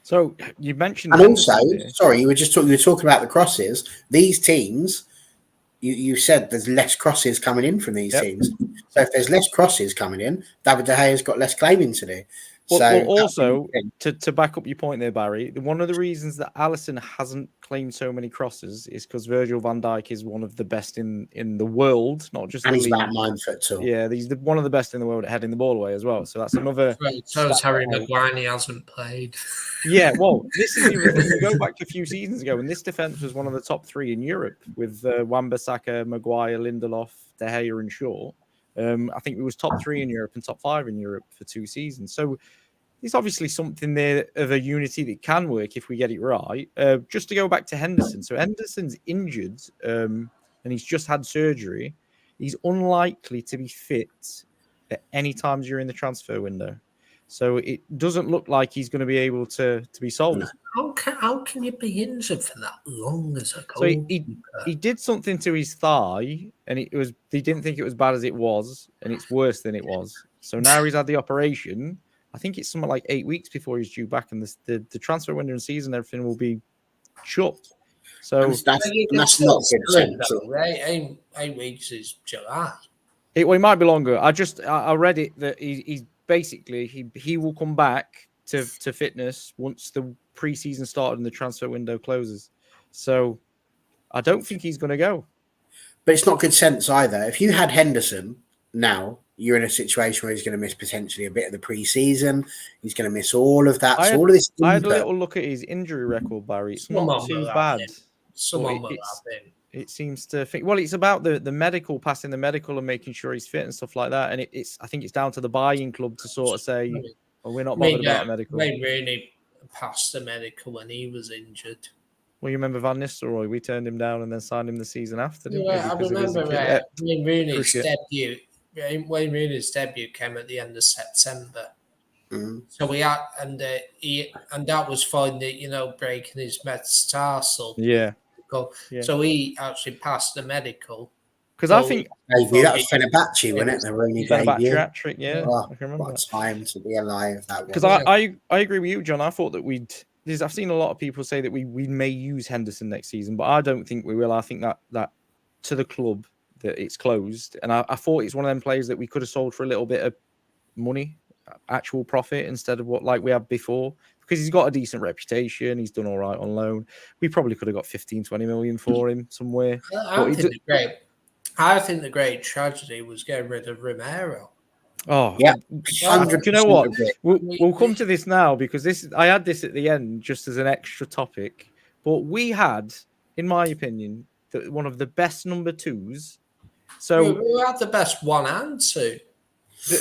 So you mentioned, and also, sorry, you were talking about the crosses. These teams, you said there's less crosses coming in from these teams. So if there's less crosses coming in, David De Gea's got less claiming to do. Well, also, to back up your point there, Barry, one of the reasons that Alisson hasn't claimed so many crosses is because Virgil van Dijk is one of the best in the world, not just and the he's league. about 9 foot tall. Yeah, he's one of the best in the world at heading the ball away as well. So that's another. So is Harry Maguire, he hasn't played. Yeah, well, this is the thing. You go back a few seasons ago, and this defense was one of the top 3 in Europe with Wan-Bissaka, Maguire, Lindelof, De Gea, and Shaw. I think it was top 3 in Europe and top 5 in Europe for 2 seasons. So there's obviously something there of a unity that can work if we get it right. Just to go back to Henderson. So Henderson's injured and he's just had surgery. He's unlikely to be fit at any time during the transfer window. So it doesn't look like he's going to be able to be sold. How can you be injured for that long as a goalkeeper? So he did something to his thigh, and he didn't think it was bad as it was, and it's worse than it was. So now he's had the operation. I think it's something like 8 weeks before he's due back, and the transfer window and season, everything will be shut. So that's not good. 8 weeks is July. It might be longer. I read it that he's basically he will come back to fitness once the preseason started and the transfer window closes. So I don't think he's going to go. But it's not good sense either. If you had Henderson now, you're in a situation where he's going to miss potentially a bit of the preseason. He's going to miss all of that. All of this. I had a little look at his injury record, Barry. It's not too bad. It seems to think. Well, it's about the medical, passing the medical and making sure he's fit and stuff like that. And I think it's down to the buying club to sort of say, well, we're not bothered about medical. Wayne Rooney passed the medical when he was injured. Well, you remember Van Nistelrooy? We turned him down and then signed him the season after. Yeah, I remember Wayne Rooney's debut. Wayne Rooney's debut came at the end of September. Mm. So we had, and that was fine. That breaking his metatarsal. Yeah. So he actually passed the medical. Because I think that was Fenerbahce, wasn't it? The Rooney debut. Hat-trick, yeah. Oh, I can remember what time to be alive that was. Because I agree with you, John. I thought that I've seen a lot of people say that we may use Henderson next season, but I don't think we will. I think that to the club that it's closed, and I thought it's one of them players that we could have sold for a little bit of money, actual profit, instead of what like we had before, because he's got a decent reputation. He's done all right on loan. We probably could have got 15-20 million for him somewhere. I think the great tragedy was getting rid of Romero. Oh, yeah. Do you know what? We'll come to this now because I had this at the end just as an extra topic. But we had, in my opinion, one of the best number 2s. So we had the best 1 and 2.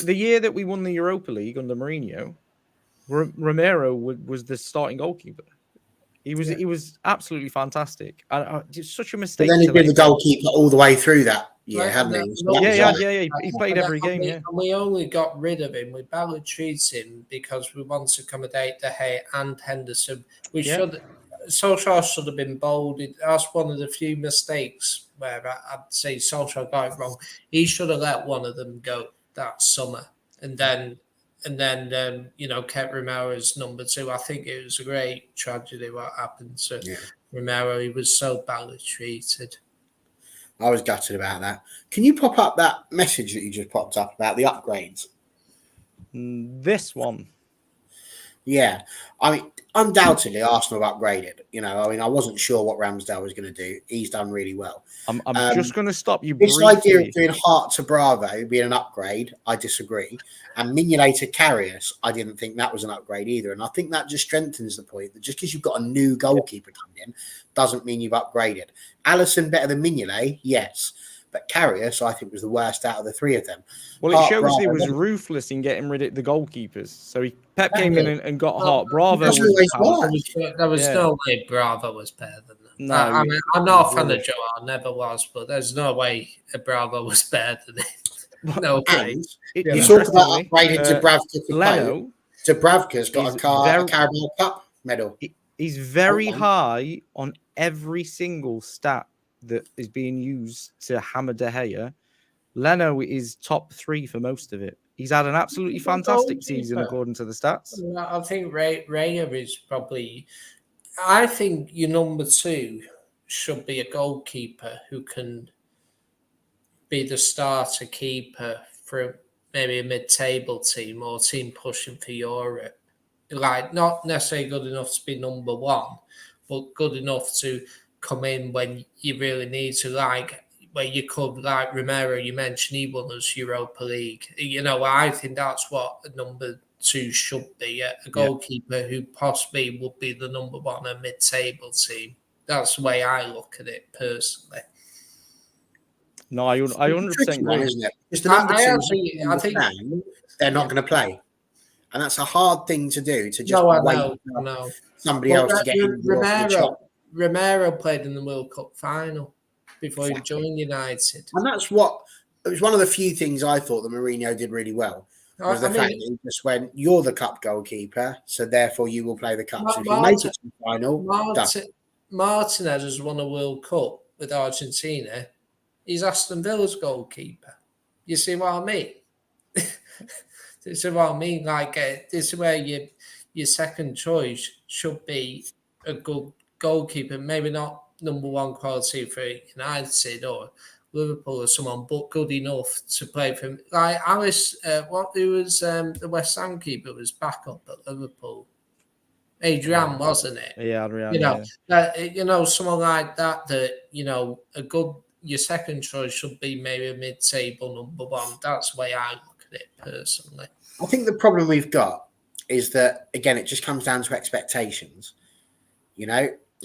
The year that we won the Europa League under Mourinho, Romero was the starting goalkeeper. He was absolutely fantastic. And it's such a But mistake. then he'd to been let the him go. goalkeeper all the way through that year, Right, hadn't and he? that- So that Yeah, was Yeah, like- yeah, yeah. He played every game. Yeah. And we only got rid of him. We badly treated him because we want to accommodate De Gea and Henderson. We Yeah. should. Solskjaer should have been bolded. That's one of the few mistakes where I'd say Solskjaer got it wrong. He should have let one of them go that summer, and then kept Romero as number 2. I think it was a great tragedy what happened to Romero. He was so badly treated. I was gutted about that. Can you pop up that message that you just popped up about the upgrades? This one. Yeah, I mean, undoubtedly Arsenal have upgraded. I wasn't sure what Ramsdale was going to do. He's done really well. I'm just going to stop you This idea briefly. of doing Hart to Bravo being an upgrade, I disagree. And Mignolet to Karius, I didn't think that was an upgrade either. And I think that just strengthens the point that just because you've got a new goalkeeper coming in doesn't mean you've upgraded. Alisson better than Mignolet, yes. But Karius, I think, was the worst out of the three of them. Well, it Hart, shows Bravo, he was ruthless in getting rid of the goalkeepers. So Pep came in and got Hart. Bravo That's was always power. right. There was no way Bravo was better than that. No, I mean, I'm not a fan of rubbish. Joe. I never was, but there's no way a Bravo was better than it. No way. And It, you talk about interestingly, upgrading to Bravka. Leno Dubravka's got is a very- Carabao Cup medal. He's very Okay. high on every single stat that is being used to hammer De Gea. Leno is top 3 for most of it. He's had an absolutely fantastic season according to the stats. I think Raya is probably. I think your number 2 should be a goalkeeper who can be the starter keeper for maybe a mid-table team or team pushing for Europe. Like, not necessarily good enough to be number 1, but good enough to come in when you really need to, like where you could, like Romero, you mentioned he won us Europa League. I think that's what a number 2 should be, a goalkeeper who possibly would be the number 1 a mid-table team. That's the way I look at it personally. No, I 100% Tricky one, agree. isn't it? Because the number I 2, think they're not going to play, and that's a hard thing to do. To just I wait know. for somebody else to get in. Romero played in the World Cup final before he joined United. And that's what it was. One of the few things I thought that Mourinho did really well was the fact that he just went, "You're the cup goalkeeper, so therefore you will play the cup. So if you make it to the final, Martinez has won a World Cup with Argentina. He's Aston Villa's goalkeeper. You see what I mean? This is what I mean. Like, this is where your second choice should be a good goalkeeper. Maybe not number 1 quality for United or Liverpool or someone, but good enough to play for him. Like Alice, who was the West Ham keeper was back up at Liverpool. Adrian, wasn't it? Yeah, Adrian. Someone like that. Your second choice should be maybe a mid-table number 1. That's the way I look at it personally. I think the problem we've got is that, again, it just comes down to expectations.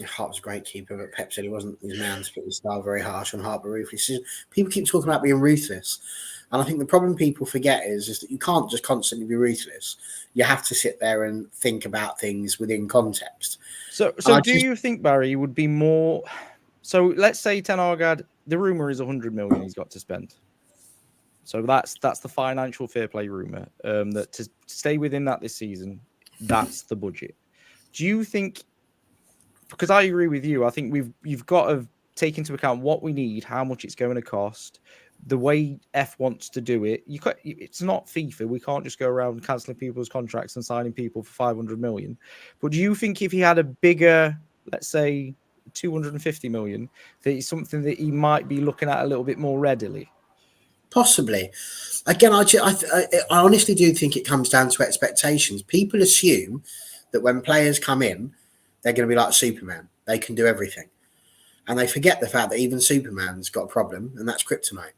Hart was a great keeper, but Pep said he wasn't his man to put his style very harsh on Hart, but ruthless. People keep talking about being ruthless. And I think the problem people forget is that you can't just constantly be ruthless. You have to sit there and think about things within context. So do you think, Barry, would be more... So let's say Ten Hag had... The rumour is 100 million he's got to spend. So that's the financial fair play rumour. That to stay within that this season, that's the budget. Do you think... Because I agree with you. I think you've got to take into account what we need, how much it's going to cost, the way F wants to do it. It's not FIFA. We can't just go around cancelling people's contracts and signing people for 500 million. But do you think if he had a bigger, let's say, 250 million, that it's something that he might be looking at a little bit more readily? Possibly. Again, I honestly do think it comes down to expectations. People assume that when players come in, they're going to be like Superman. They can do everything. And they forget the fact that even Superman's got a problem, and that's kryptonite.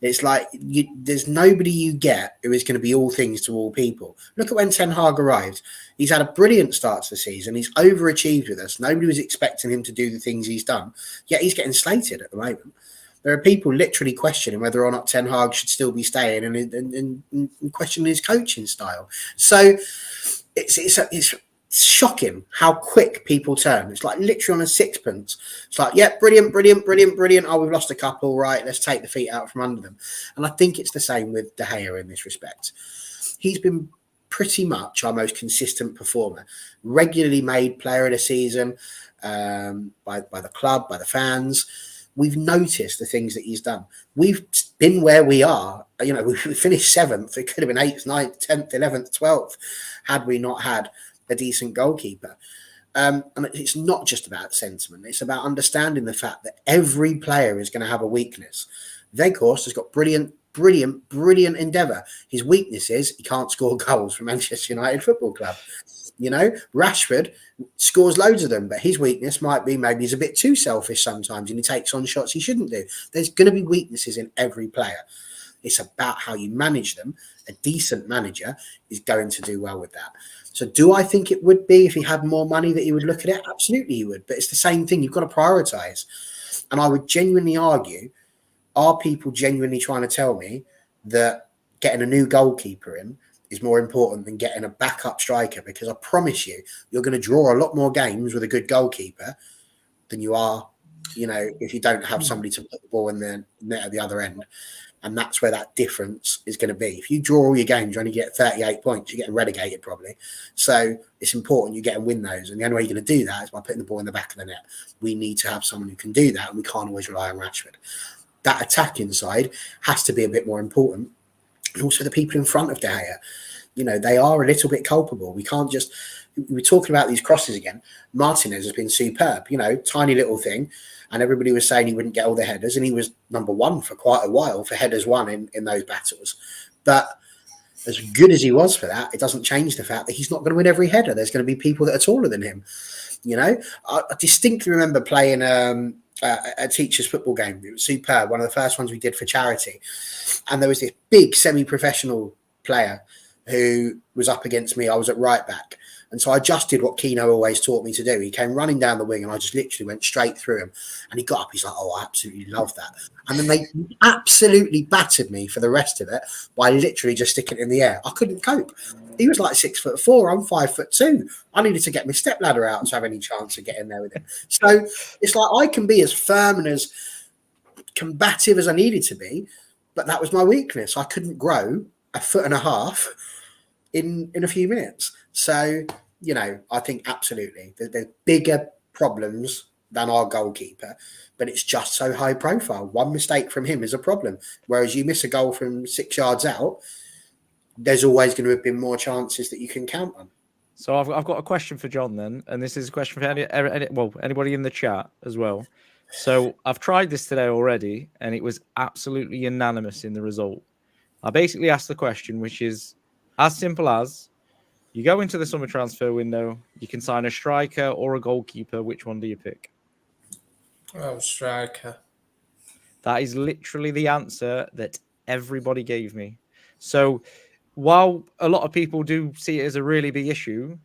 It's like there's nobody you get who is going to be all things to all people. Look at when Ten Hag arrived. He's had a brilliant start to the season. He's overachieved with us. Nobody was expecting him to do the things he's done. Yet he's getting slated at the moment. There are people literally questioning whether or not Ten Hag should still be staying and questioning his coaching style. So it's It's shocking how quick people turn. It's like literally on a sixpence. It's like, yeah, brilliant, brilliant, brilliant, brilliant. Oh, we've lost a couple. Right, let's take the feet out from under them. And I think it's the same with De Gea in this respect. He's been pretty much our most consistent performer, regularly made player of the season by the club, by the fans. We've noticed the things that he's done. We've been where we are. You know, we finished 7th. It could have been 8th, 9th, 10th, 11th, 12th had we not had a decent goalkeeper. And it's not just about sentiment. It's about understanding the fact that every player is going to have a weakness. Weghorst has got brilliant endeavour. His weakness is he can't score goals for Manchester United Football Club. You know, Rashford scores loads of them, but his weakness might be maybe he's a bit too selfish sometimes and he takes on shots he shouldn't do. There's going to be weaknesses in every player. It's about how you manage them. A decent manager is going to do well with that. So do I think it would be if he had more money that he would look at it? Absolutely he would. But it's the same thing. You've got to prioritise. And I would genuinely argue, are people genuinely trying to tell me that getting a new goalkeeper in is more important than getting a backup striker? Because I promise you, you're going to draw a lot more games with a good goalkeeper than you are, you know, if you don't have somebody to put the ball in the net at the other end. And that's where that difference is going to be. If you draw all your games, you only get 38 points. You're getting relegated probably. So it's important you get and win those. And the only way you're going to do that is by putting the ball in the back of the net. We need to have someone who can do that, and we can't always rely on Rashford. That attacking side has to be a bit more important. And also the people in front of De Gea, you know, they are a little bit culpable. We can't just, we're talking about these crosses again. Martinez has been superb, you know, tiny little thing. And everybody was saying he wouldn't get all the headers. And he was number 1 for quite a while for headers won in those battles. But as good as he was for that, it doesn't change the fact that he's not going to win every header. There's going to be people that are taller than him. You know, I distinctly remember playing a teacher's football game. It was superb. One of the first ones we did for charity. And there was this big semi-professional player who was up against me. I was at right back. And so I just did what Keno always taught me to do. He came running down the wing and I just literally went straight through him. And he got up. He's like, oh, I absolutely love that. And then they absolutely battered me for the rest of it by literally just sticking it in the air. I couldn't cope. He was like 6'4". I'm 5'2". I needed to get my stepladder out to have any chance of getting there with him. So it's like I can be as firm and as combative as I needed to be, but that was my weakness. I couldn't grow 1.5 feet in a few minutes. So, you know, I think absolutely there's bigger problems than our goalkeeper, but it's just so high profile. One mistake from him is a problem. Whereas you miss a goal from 6 yards out, there's always going to have been more chances that you can count on. So I've got a question for John then, and this is a question for anybody in the chat as well. So I've tried this today already, and it was absolutely unanimous in the result. I basically asked the question, which is as simple as you go into the summer transfer window, you can sign a striker or a goalkeeper. Which one do you pick? Oh, striker. That is literally the answer that everybody gave me. So while a lot of people do see it as a really big issue,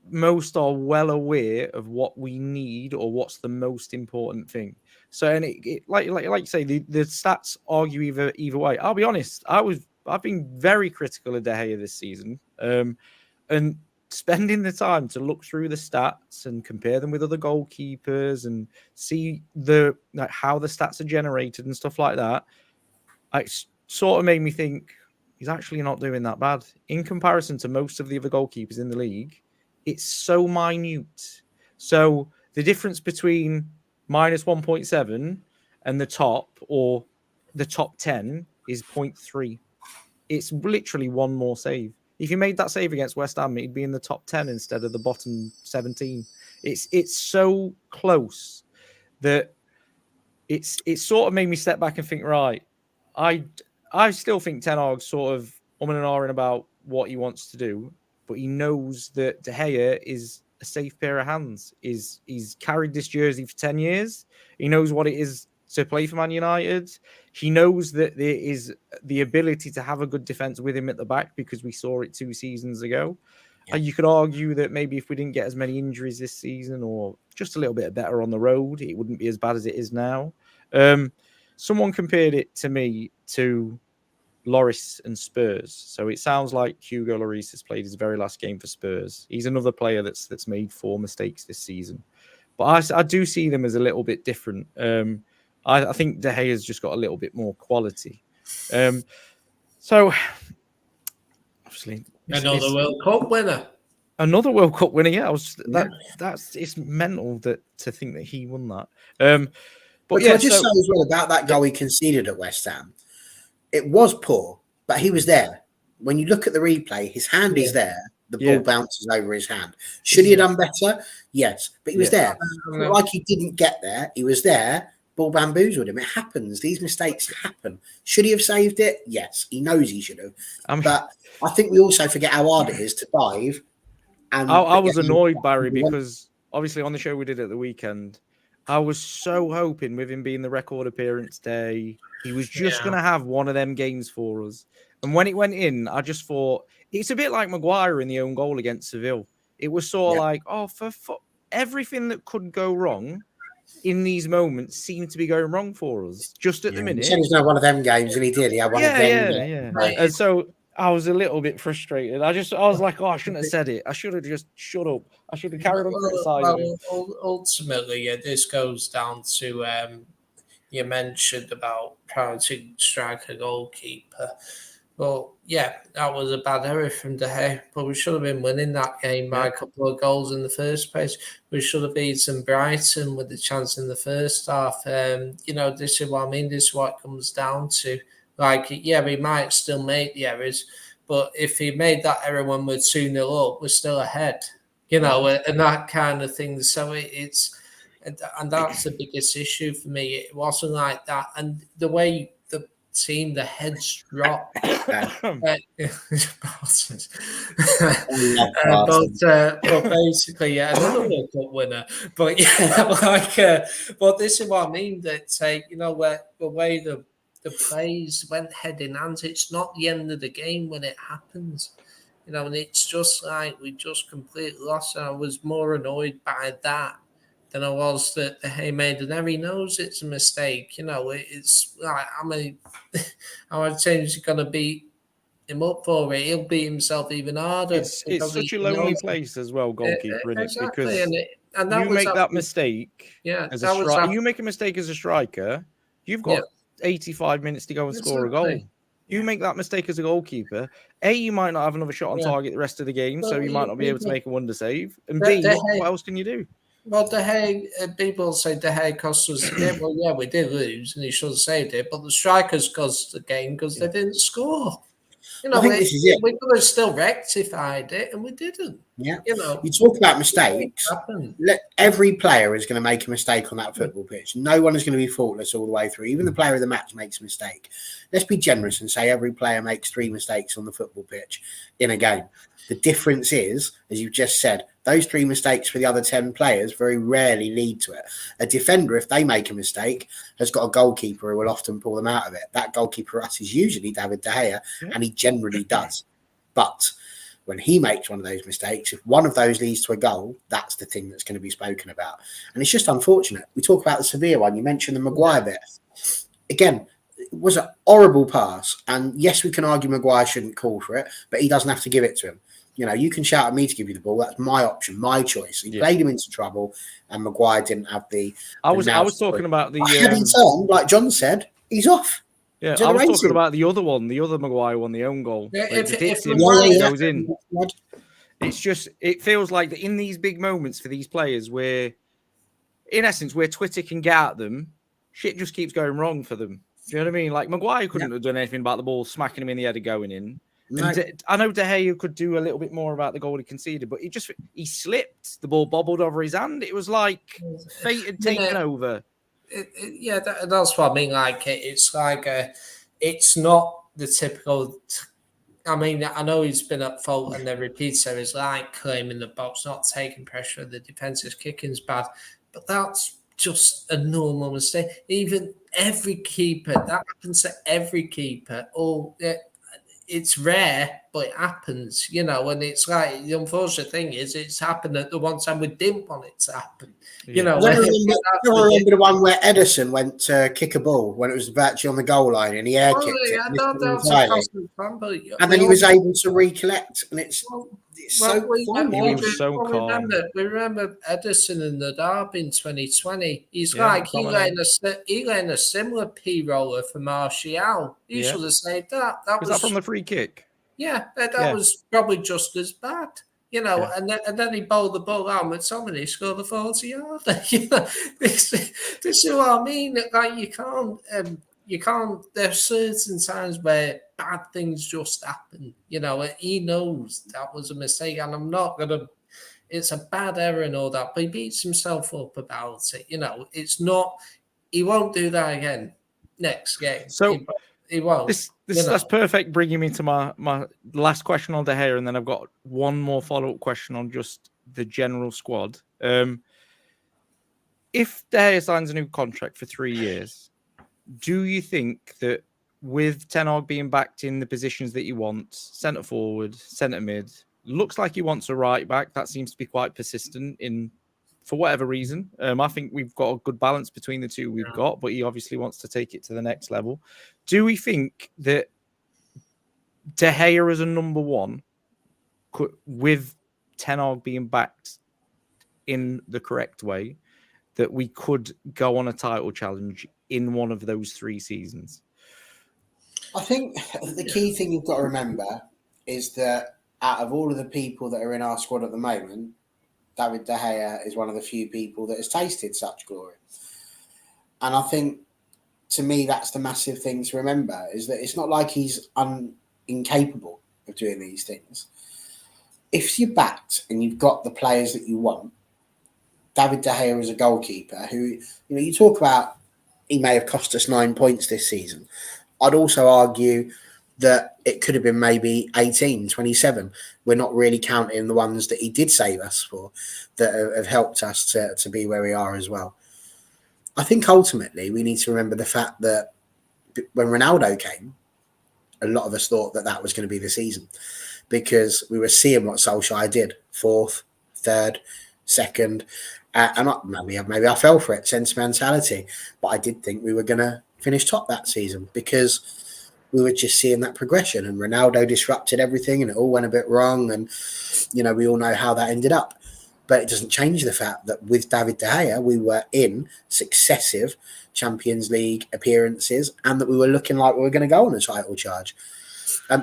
most are well aware of what we need or what's the most important thing. So, and like you say, the stats argue either way. I'll be honest, I've been very critical of De Gea this season, and spending the time to look through the stats and compare them with other goalkeepers and see how the stats are generated and stuff like that, it sort of made me think he's actually not doing that bad in comparison to most of the other goalkeepers in the league. It's so minute. So the difference between minus 1.7 and the top 10 is 0.3. It's literally one more save. If you made that save against West Ham, he'd be in the top 10 instead of the bottom 17. It's so close that it's sort of made me step back and think, right, I still think Ten Hag's sort of and ahhing about what he wants to do, but he knows that De Gea is a safe pair of hands. He's carried this jersey for 10 years. He knows what it is to play for Man United. He knows that there is the ability to have a good defense with him at the back because we saw it 2 seasons ago. Yeah. You could argue that maybe if we didn't get as many injuries this season or just a little bit better on the road, it wouldn't be as bad as it is now. Someone compared it to me to Lloris and Spurs. So it sounds like Hugo Lloris has played his very last game for Spurs. He's another player that's made 4 mistakes this season. But I do see them as a little bit different. I think De Gea has just got a little bit more quality. So obviously, Another World Cup winner. Another World Cup winner. Yeah, that's it's mental to think that he won that. But can I just say as well about that goal he conceded at West Ham? It was poor, but he was there. When you look at the replay, his hand is there. The ball bounces over his hand. Should he have done better? Yes, but he was there. Not like he didn't get there. He was there. Ball bamboozled him. It happens. These mistakes happen. Should he have saved it? Yes, he knows he should have. But I think we also forget how hard it is to dive. And I was annoyed, Barry, because obviously on the show we did at the weekend, I was so hoping with him being the record appearance day, he was just going to have one of them games for us. And when it went in, I just thought, it's a bit like Maguire in the own goal against Seville. It was sort of like, for everything that could go wrong in these moments seemed to be going wrong for us just at the minute. He said he's not one of them games, and he did. He had one of them. Yeah. And so I was a little bit frustrated. I was like, I shouldn't have said it. I should have just shut up. I should have carried on criticizing. Ultimately, this goes down to you mentioned about priority striker goalkeeper. Well, that was a bad error from De Gea, but we should have been winning that game by a couple of goals in the first place. We should have beaten Brighton with the chance in the first half. This is what I mean. This is what it comes down to. Like, we might still make the errors, but if he made that error when we're 2-0 up, we're still ahead, and that kind of thing. So and that's the biggest issue for me. It wasn't like that. And the way the team, the heads dropped. But basically, another World Cup winner. But but this is what I mean. That where the way the plays went head in hand. It's not the end of the game when it happens, and it's just like we just completely lost. And I was more annoyed by that than I was that he made an error. He knows it's a mistake. It's like, how many teams are going to beat him up for it? He'll beat himself even harder. It's such a lonely place as well, goalkeeper, isn't it? Exactly. Because you make that mistake as a striker. You make a mistake as a striker, you've got 85 minutes to go and score a goal. You make that mistake as a goalkeeper, A, you might not have another shot on target the rest of the game, so you might not be able to make a wonder save. And B, what else can you do? Well, De Gea, people say De Gea cost us the game. Well, we did lose, and he should have saved it. But the strikers cost the game because they didn't score. I think this is it. We could have still rectified it, and we didn't. Yeah. You talk about mistakes. Every player is going to make a mistake on that football pitch. No one is going to be faultless all the way through. Even the player of the match makes a mistake. Let's be generous and say every player makes 3 mistakes on the football pitch in a game. The difference is, as you've just said, those 3 mistakes for the other 10 players very rarely lead to it. A defender, if they make a mistake, has got a goalkeeper who will often pull them out of it. That goalkeeper for us is usually David De Gea, and he generally does. But when he makes one of those mistakes, if one of those leads to a goal, that's the thing that's going to be spoken about. And it's just unfortunate. We talk about the Sevilla one. You mentioned the Maguire bit. Again, it was an horrible pass. And yes, we can argue Maguire shouldn't call for it, but he doesn't have to give it to him. You can shout at me to give you the ball. That's my option, my choice. He played him into trouble, and Maguire didn't have the. I was talking about the. Had he turned, like John said, he's off. Yeah, I was talking about the other one, the other Maguire one, the own goal. If goes in. It's just, it feels like that in these big moments for these players, where, in essence, where Twitter can get at them, shit just keeps going wrong for them. Do you know what I mean? Like Maguire couldn't have done anything about the ball smacking him in the head and going in. No. I know De Gea could do a little bit more about the goal he conceded, but he slipped. The ball bobbled over his hand. It was like fate had taken over. That's what I mean. Like it's like it's not the typical. I mean, I know he's been at fault and then repeats it. It's like claiming the box, not taking pressure. The defensive kicking's bad, but that's just a normal mistake. Even every keeper, that happens to every keeper. it's rare, but it happens, you know. And it's like the unfortunate thing is, it's happened at the one time we didn't want it to happen, you Yeah. know. I don't remember the one where Edison went to kick a ball when it was virtually on the goal line and he air Well, kicked it. I missed thought it that was a entirely. cosmic fan, but And then he was able to recollect, and it's so we funny. was so calm. remember Edison in the derby in 2020. He's Yeah, like he dominated. got in a similar P roller for Martial. He Yeah. should have saved that. That Was was that from the free kick? yeah, that Yeah. was probably just as bad. You know, Yeah. and then he bowled the ball out with someone. He scored a 40-yarder. You know, this is what I mean. Like you can't. There's certain times where bad things just happen. You know, and he knows that was a mistake, and I'm not gonna. It's a bad error and all that, but he beats himself up about it. You know, it's not. He won't do that again next game. So he won't. This you know. that's perfect. Bringing me to my last question on De Gea, and then I've got one more follow up question on just the general squad. If De Gea signs a new contract for 3 years, do you think that with Ten Hag being backed in the positions that he wants, centre forward, centre mid, looks like he wants a right back. That seems to be quite persistent in for whatever reason. I think we've got a good balance between the two we've got, but he obviously wants to take it to the next level. Do we think that De Gea as a number one, could, with Ten Hag being backed in the correct way, that we could go on a title challenge in one of those 3 seasons? I think the key thing you've got to remember is that out of all of the people that are in our squad at the moment, David De Gea is one of the few people that has tasted such glory. And I think, to me, that's the massive thing to remember, is that it's not like he's incapable of doing these things. If you're backed and you've got the players that you want, David De Gea is a goalkeeper who, you talk about he may have cost us 9 points this season. I'd also argue that it could have been maybe 18, 27. We're not really counting the ones that he did save us for that have helped us to be where we are as well. I think ultimately we need to remember the fact that when Ronaldo came, a lot of us thought that was going to be the season because we were seeing what Solskjaer did, 4th, 3rd, 2nd. And maybe I fell for it, sentimentality. But I did think we were going to finish top that season because we were just seeing that progression, and Ronaldo disrupted everything and it all went a bit wrong. And, we all know how that ended up. But it doesn't change the fact that with David De Gea, we were in successive Champions League appearances and that we were looking like we were going to go on a title charge.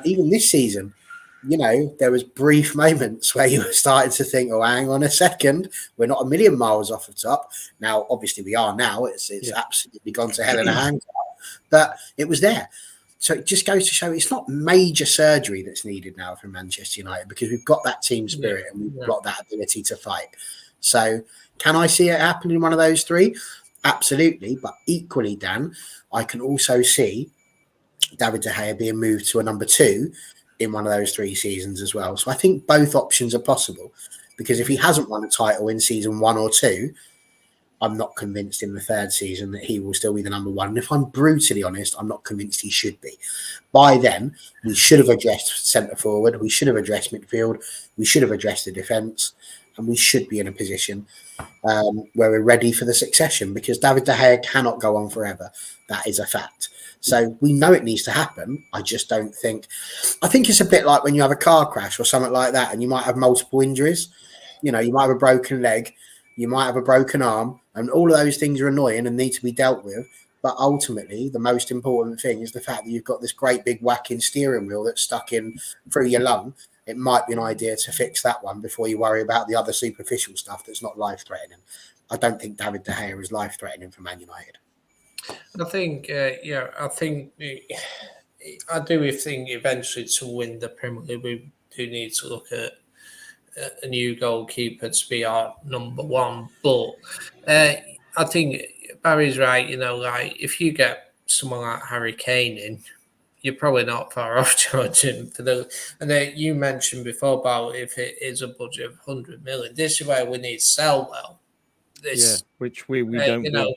Even this season, there was brief moments where you were starting to think, oh, hang on a second, we're not a million miles off the top. Now, obviously we are now. It's absolutely gone to hell in a handcart. But it was there. So it just goes to show it's not major surgery that's needed now from Manchester United because we've got that team spirit and we've got that ability to fight. So can I see it happen in one of those 3? Absolutely. But equally, Dan, I can also see David De Gea being moved to a number 2 in one of those 3 seasons as well. So I think both options are possible because if he hasn't won a title in season 1 or 2, I'm not convinced in the 3rd season that he will still be the number 1. And if I'm brutally honest, I'm not convinced he should be. By then, we should have addressed centre forward. We should have addressed midfield. We should have addressed the defence. And we should be in a position where we're ready for the succession because David De Gea cannot go on forever. That is a fact. So we know it needs to happen. I just don't think... I think it's a bit like when you have a car crash or something like that and you might have multiple injuries. You might have a broken leg. You might have a broken arm. And all of those things are annoying and need to be dealt with. But ultimately, the most important thing is the fact that you've got this great big whacking steering wheel that's stuck in through your lung. It might be an idea to fix that one before you worry about the other superficial stuff that's not life-threatening. I don't think David De Gea is life-threatening for Man United. I think, I do think eventually to win the Premier League, we do need to look at a new goalkeeper to be our number 1. But I think Barry's right. If you get someone like Harry Kane in, you're probably not far off charging for the. And you mentioned before about if it is a budget of 100 million. This is where we need to sell well. Which we don't do.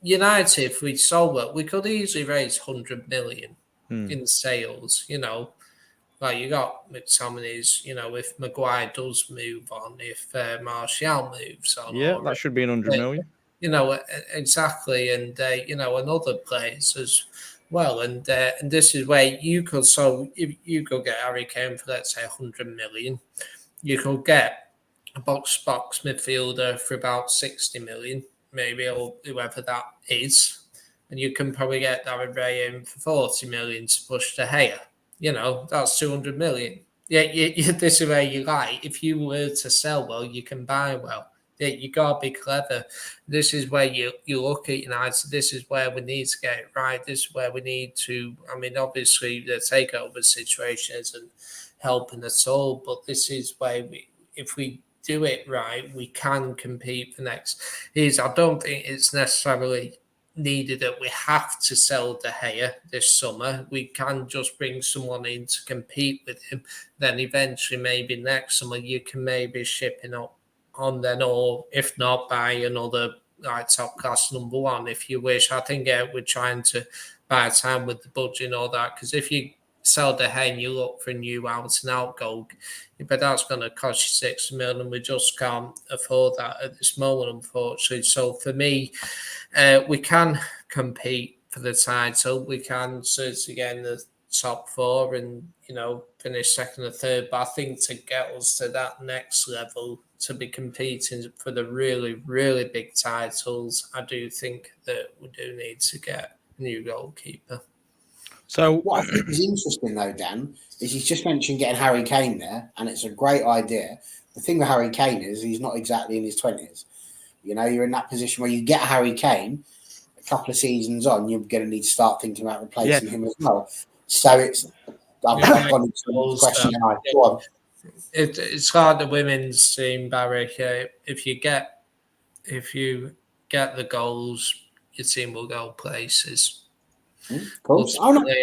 United, if we sold well, we could easily raise 100 million. in sales. Like you got McTominay's. If Maguire does move on, if Martial moves on, Yeah, that should be 100 million. Exactly, and and other players as well, and this is where you could. So if you could get Harry Kane for, let's say, 100 million, you could get a box midfielder for about 60 million, maybe, or whoever that is, and you can probably get David Ray in for 40 million to push De Gea. That's 200 million. Yeah, this is where you like. If you were to sell well, you can buy well. Yeah, you gotta be clever. This is where you look at United. This is where we need to get it right. This is where we need to. I mean, obviously the takeover situation isn't helping at all, but this is where if we do it right, we can compete for next years. I don't think it's necessarily needed that we have to sell De Gea this summer. We can just bring someone in to compete with him. Then eventually, maybe next summer, you can maybe ship him up on then, or if not, buy another top class number one if you wish. I think we're trying to buy time with the budget and all that, because if you sell De Gea and you look for a new out and out goal, but that's going to cost you 6 million. We just can't afford that at this moment, unfortunately. So for me, we can compete for the title. We can certainly get in the top four and finish second or third. But I think to get us to that next level, to be competing for the really, really big titles, I do think that we do need to get a new goalkeeper. So what I think is interesting, though, Dan, is he's just mentioned getting Harry Kane there, and it's a great idea. The thing with Harry Kane is he's not exactly in his 20s. You're in that position where you get Harry Kane, a couple of seasons on, you're going to need to start thinking about replacing him as well. So it's I've gone into the question now. Go on. It's like the women's team, Barry. If you get the goals, your team will go places. Of course.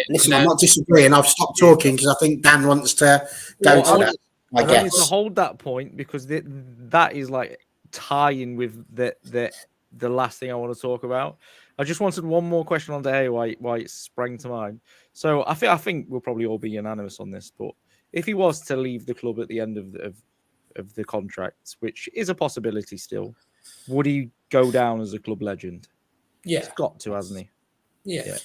Listen, I'm not disagreeing. I've stopped talking because I think Dan wants to go to that. I don't need guess to hold that point because that is like tying with the last thing I want to talk about. I just wanted one more question on De Gea why it sprang to mind. So I think we'll probably all be unanimous on this, but if he was to leave the club at the end of the contract, which is a possibility still, would he go down as a club legend? Yeah. He's got to, hasn't he? Yeah.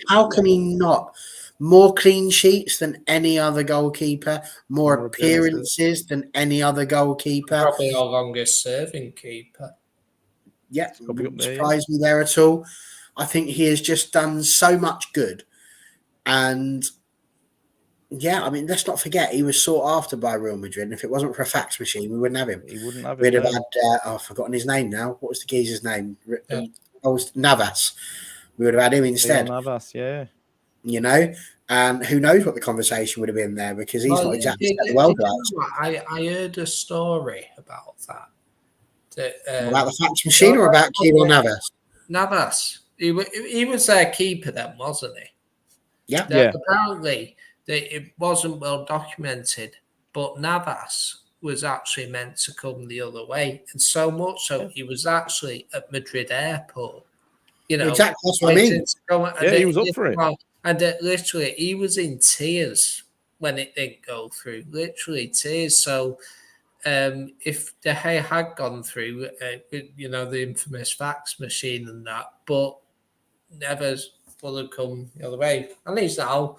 How can he not? More clean sheets than any other goalkeeper, more appearances than any other goalkeeper. Probably our longest serving keeper. Yeah, wouldn't surprise me there at all. I think he has just done so much good. And yeah, I mean, let's not forget, he was sought after by Real Madrid. And if it wasn't for a fax machine, we wouldn't have him. He wouldn't have him. We'd have had, I've forgotten his name now. What was the geezer's name? Navas. We would have had him instead. Navas, yeah. And who knows what the conversation would have been there because he's not exactly set the world right. I heard a story about that. About the fax machine or about Keylor Navas? Navas. He was their keeper then, wasn't he? Yeah. Apparently, it wasn't well documented, but Navas was actually meant to come the other way. And so much so, he was actually at Madrid airport. Exactly, that's what I mean. He was up for it. And literally, he was in tears when it didn't go through. Literally tears. So, if De Gea had gone through, the infamous fax machine and that, but never would have come the other way. And he's now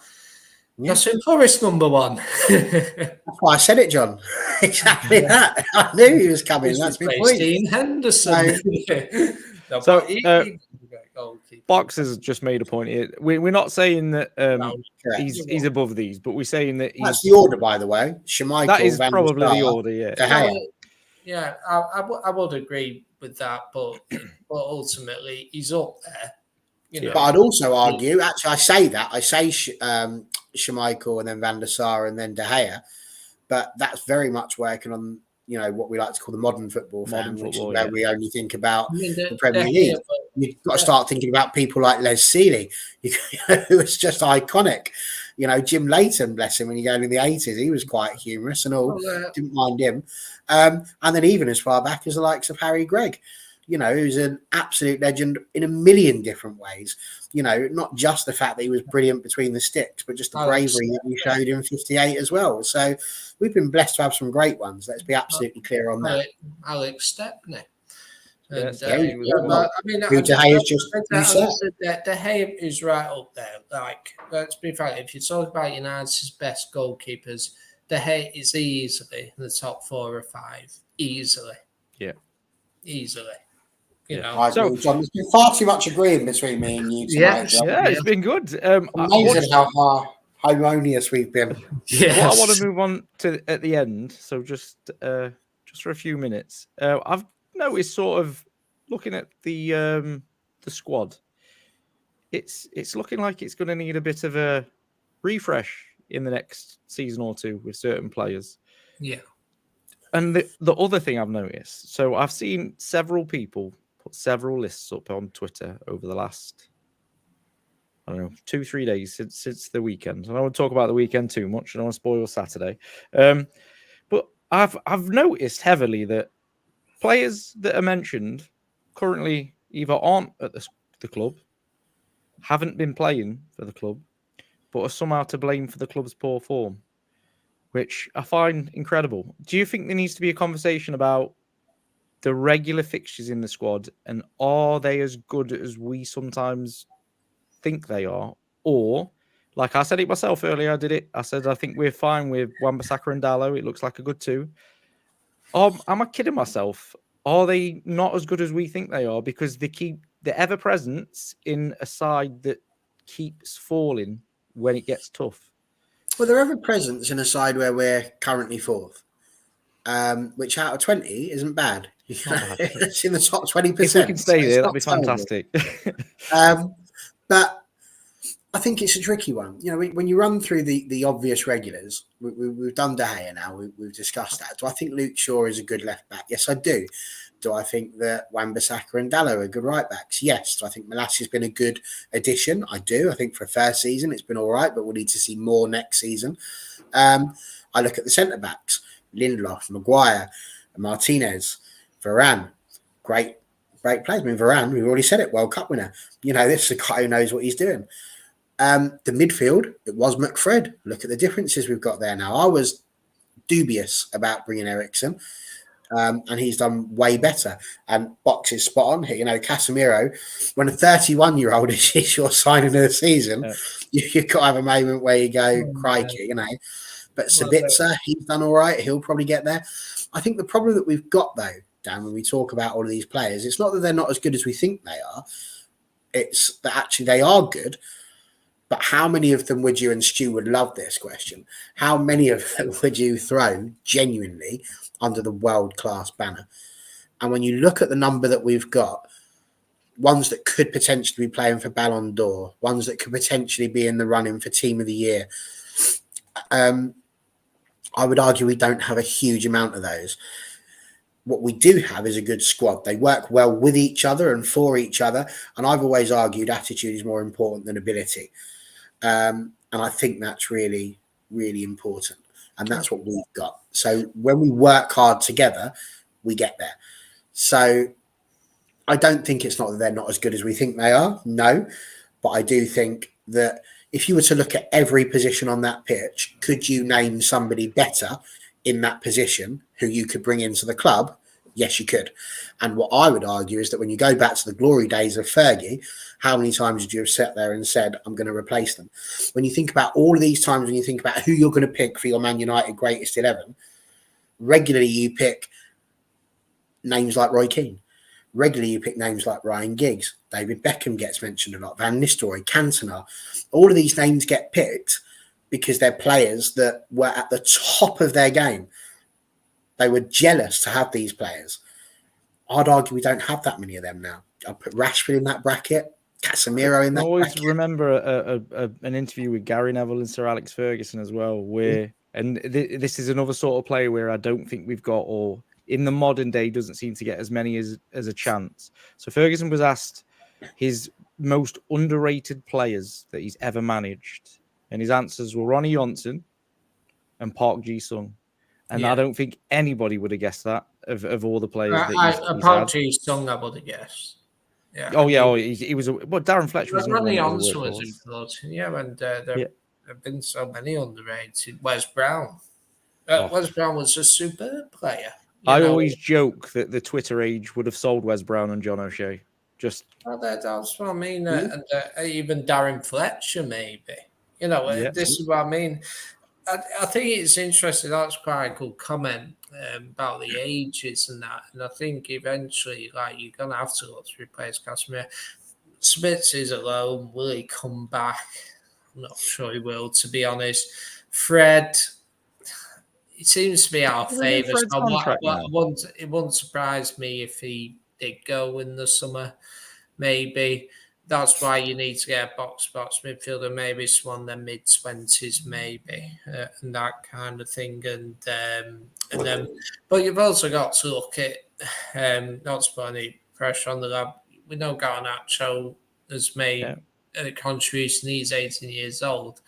Nottingham Forest number one. That's why I said it, John. Exactly that. I knew he was coming. That's my point. Dean Henderson. Box has just made a point here. We're not saying that he's above these, but we're saying that that's the order, by the way. Schmeichel, that is probably the order, yeah. Yeah, I would agree with that, but ultimately he's up there. But I'd also argue, actually, I say Schmeichel and then Van der Sar and then De Gea, but that's very much working on what we like to call the modern football fan, which is where we only think about the Premier League. You've got to start thinking about people like Les Seeley, who was just iconic. Jim Leighton, bless him, when you go in the 80s, he was quite humorous and all. Didn't mind him. And then even as far back as the likes of Harry Gregg. who's an absolute legend in a million different ways. Not just the fact that he was brilliant between the sticks, but just the bravery that he showed in 58 as well. So we've been blessed to have some great ones. Let's be absolutely clear on that. Alex Stepney. And, who De Gea is just De Gea is right up there. Like, let's be frank, if you talk about United's best goalkeepers, De Gea is easily in the top 4 or 5. Easily. Yeah. Easily. So there's been far too much agreeing between me and you tonight. Yeah, it's been good. Amazing how harmonious we've been. What I want to move on to at the end, so just for a few minutes, I've noticed, sort of looking at the squad, it's looking like it's going to need a bit of a refresh in the next season or two with certain players. Yeah. And the other thing I've noticed, so I've seen several people put several lists up on Twitter over the last, I don't know, 2-3 days since the weekend. I don't want to talk about the weekend too much. I don't want to spoil Saturday. But I've noticed heavily that players that are mentioned currently either aren't at the club, haven't been playing for the club, but are somehow to blame for the club's poor form, which I find incredible. Do you think there needs to be a conversation about the regular fixtures in the squad, and are they as good as we sometimes think they are? Or, like I said it myself earlier, I said I think we're fine with Wan-Bissaka and Dalot. It looks like a good 2. Am I kidding myself? Are they not as good as we think they are because they keep the ever presence in a side that keeps falling when it gets tough? Well, they're ever presence in a side where we're currently 4th, which out of 20 isn't bad. It's in the top 20%. If we can stay there, that'd be fantastic. But I think it's a tricky one. When you run through the obvious regulars, we've done De Gea now. We've discussed that. Do I think Luke Shaw is a good left back? Yes, I do. Do I think that Wan-Bissaka and Dalot are good right backs? Yes. Do I think Malassia's been a good addition? I do. I think for a first season, it's been all right, but we'll need to see more next season. I look at the centre backs: Lindelof, Maguire, Martinez, Varane. Great players. I mean, Varane, we've already said it, World Cup winner. This is a guy who knows what he's doing. The midfield, it was McFred. Look at the differences we've got there now. I was dubious about bringing Eriksen, and he's done way better. And Box is spot on here. Casemiro, when a 31-year-old is your signing of the season, you've got to have a moment where you go, crikey, But Sabitzer, he's done all right. He'll probably get there. I think the problem that we've got, though, Dan, when we talk about all of these players, it's not that they're not as good as we think they are. It's that actually they are good. But how many of them would you, and Stu would love this question, how many of them would you throw genuinely under the world-class banner? And when you look at the number that we've got, ones that could potentially be playing for Ballon d'Or, ones that could potentially be in the running for Team of the Year, I would argue we don't have a huge amount of those. What we do have is a good squad. They work well with each other and for each other. And I've always argued attitude is more important than ability. And I think that's really, really important. And that's what we've got. So when we work hard together, we get there. So I don't think it's not that they're not as good as we think they are. No. But I do think that if you were to look at every position on that pitch, could you name somebody better in that position who you could bring into the club? Yes, you could. And what I would argue is that when you go back to the glory days of Fergie, how many times did you have sat there and said, I'm going to replace them? When you think about all of these times, when you think about who you're going to pick for your Man United greatest 11, regularly you pick names like Roy Keane. Regularly you pick names like Ryan Giggs. David Beckham gets mentioned a lot. Van Nistelrooy, Cantona. All of these names get picked because they're players that were at the top of their game. They were jealous to have these players. I'd argue we don't have that many of them now. I'd put Rashford in that bracket, Casemiro in that bracket. I always remember an interview with Gary Neville and Sir Alex Ferguson as well, where, and this is another sort of player where I don't think we've got, or in the modern day doesn't seem to get as many as a chance. So Ferguson was asked his most underrated players that he's ever managed, and his answers were Ronnie Johnson and Park Ji-sung. And I don't think anybody would have guessed that. of all the players that he's apart had. to Sung, I would have guessed. Yeah. Oh yeah, he was. But Darren Fletcher was another one Ronnie that was a Onson was workhorse. important. Yeah, and there Yeah. have been so many underrated. Wes Brown. Oh. Wes Brown was a superb player. I always joke that the Twitter age would have sold Wes Brown and John O'Shea. Just that's what I mean. And even Darren Fletcher, maybe. This is what I mean. I think it's interesting. That's quite a good comment about the ages and that. And I think eventually, like, you're going to have to look to replace Casimir. Smith is alone. Will he come back? I'm not sure he will, to be honest. Fred, it seems to be our favour. It wouldn't surprise me if he did go in the summer, maybe. That's why you need to get a box midfielder, maybe someone in their mid-20s, maybe, and that kind of thing. And then, but you've also got to look at, not to put any pressure on the lad. We know Garnacho has made a contribution. He's 18 years old.